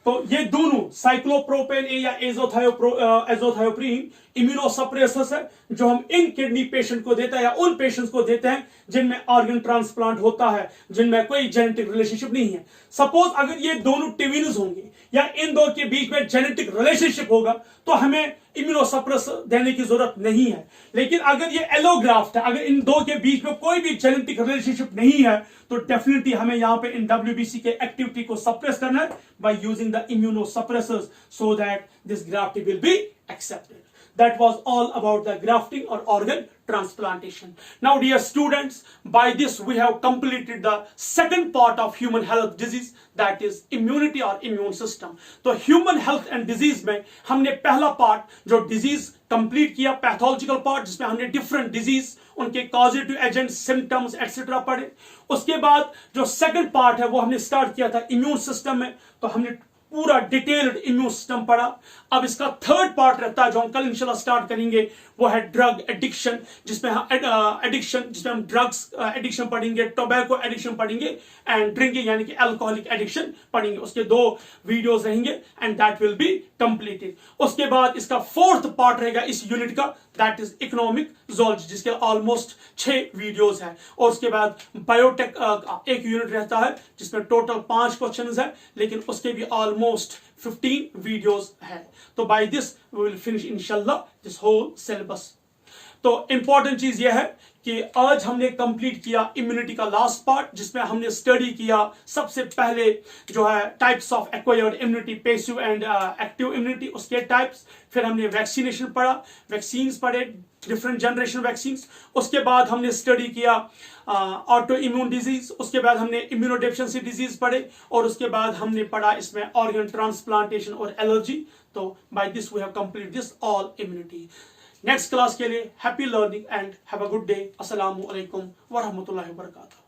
तो ये दोनों साइक्लोप्रोपेन ए या एजोथायोप्रीन इम्यूनोसप्रेसर्स है जो हम इन किडनी पेशेंट को देते हैं या उन पेशेंट्स को देते हैं जिनमें ऑर्गन ट्रांसप्लांट होता है, जिनमें कोई जेनेटिक रिलेशनशिप नहीं है। सपोज अगर ये दोनों ट्विन्स होंगे या इन दो के बीच में जेनेटिक रिलेशनशिप होगा तो हमें इम्यूनोसप्रेसर देने की जरूरत नहीं है। लेकिन अगर ये एलोग्राफ्ट है, अगर इन दो के बीच में कोई भी जेनेटिक रिलेशनशिप नहीं है तो डेफिनेटली हमें यहां पे इन WBC के एक्टिविटी को सप्रेस करना है by using the immunosuppressors so that this grafting will be accepted. That was all about the grafting or organ transplantation. Now dear students, by this we have completed the second part of human health disease, that is immunity or immune system. तो human health and disease में हमने पहला part जो disease complete किया, pathological part, जिसमें हमने different disease, उनके causative agents, symptoms etcetera पढ़े। उसके बाद जो सेकंड पार्ट है वो हमने स्टार्ट किया था इम्यून सिस्टम में, तो हमने पूरा डिटेल्ड इम्यून सिस्टम पढ़ा। अब इसका थर्ड पार्ट रहता है जो हम कल इंशाल्लाह स्टार्ट करेंगे, वो है ड्रग एडिक्शन, जिसमें हम ड्रग्स एडिक्शन पढ़ेंगे, टोबैको एडिक्शन पढ़ेंगे एंड ड्रिंकिंग यानी कि अल्कोहलिक एडिक्शन पढ़ेंगे। उसके 2 वीडियोस रहेंगे and that will be completed. उसके बाद इसका फोर्थ पार्ट रहेगा इस यूनिट का, दैट इज इकोनॉमिक जोलॉजी, जिसके ऑलमोस्ट 6 वीडियोस है। और उसके बाद बायोटेक एक यूनिट रहता है जिसमें टोटल 5 क्वेश्चंस है, लेकिन उसके भी ऑलमोस्ट 15 वीडियोस है। तो by this we will finish इंशाल्लाह दिस होल सिलेबस। तो इंपॉर्टेंट चीज यह है कि आज हमने कंप्लीट किया इम्यूनिटी का लास्ट पार्ट, जिसमें हमने स्टडी किया सबसे पहले जो है types of acquired immunity, passive and active immunity, उसके टाइप्स। फिर हमने वैक्सीनेशन पढ़ा, वैक्सीन्स पढ़े, डिफरेंट जनरेशन वैक्सीन्स। उसके बाद हमने स्टडी किया ऑटो इम्यून डिजीज, उसके बाद हमने इम्यूनोडेफिशिएंसी डिजीज पढ़े, और उसके बाद हमने पढ़ा इसमें ऑर्गन ट्रांसप्लांटेशन और एलर्जी। तो by this we have complete this all immunity. Next class के लिए happy learning and have a good day. अस्सलामु अलैकुम व रहमतुल्लाहि व बरकातहू।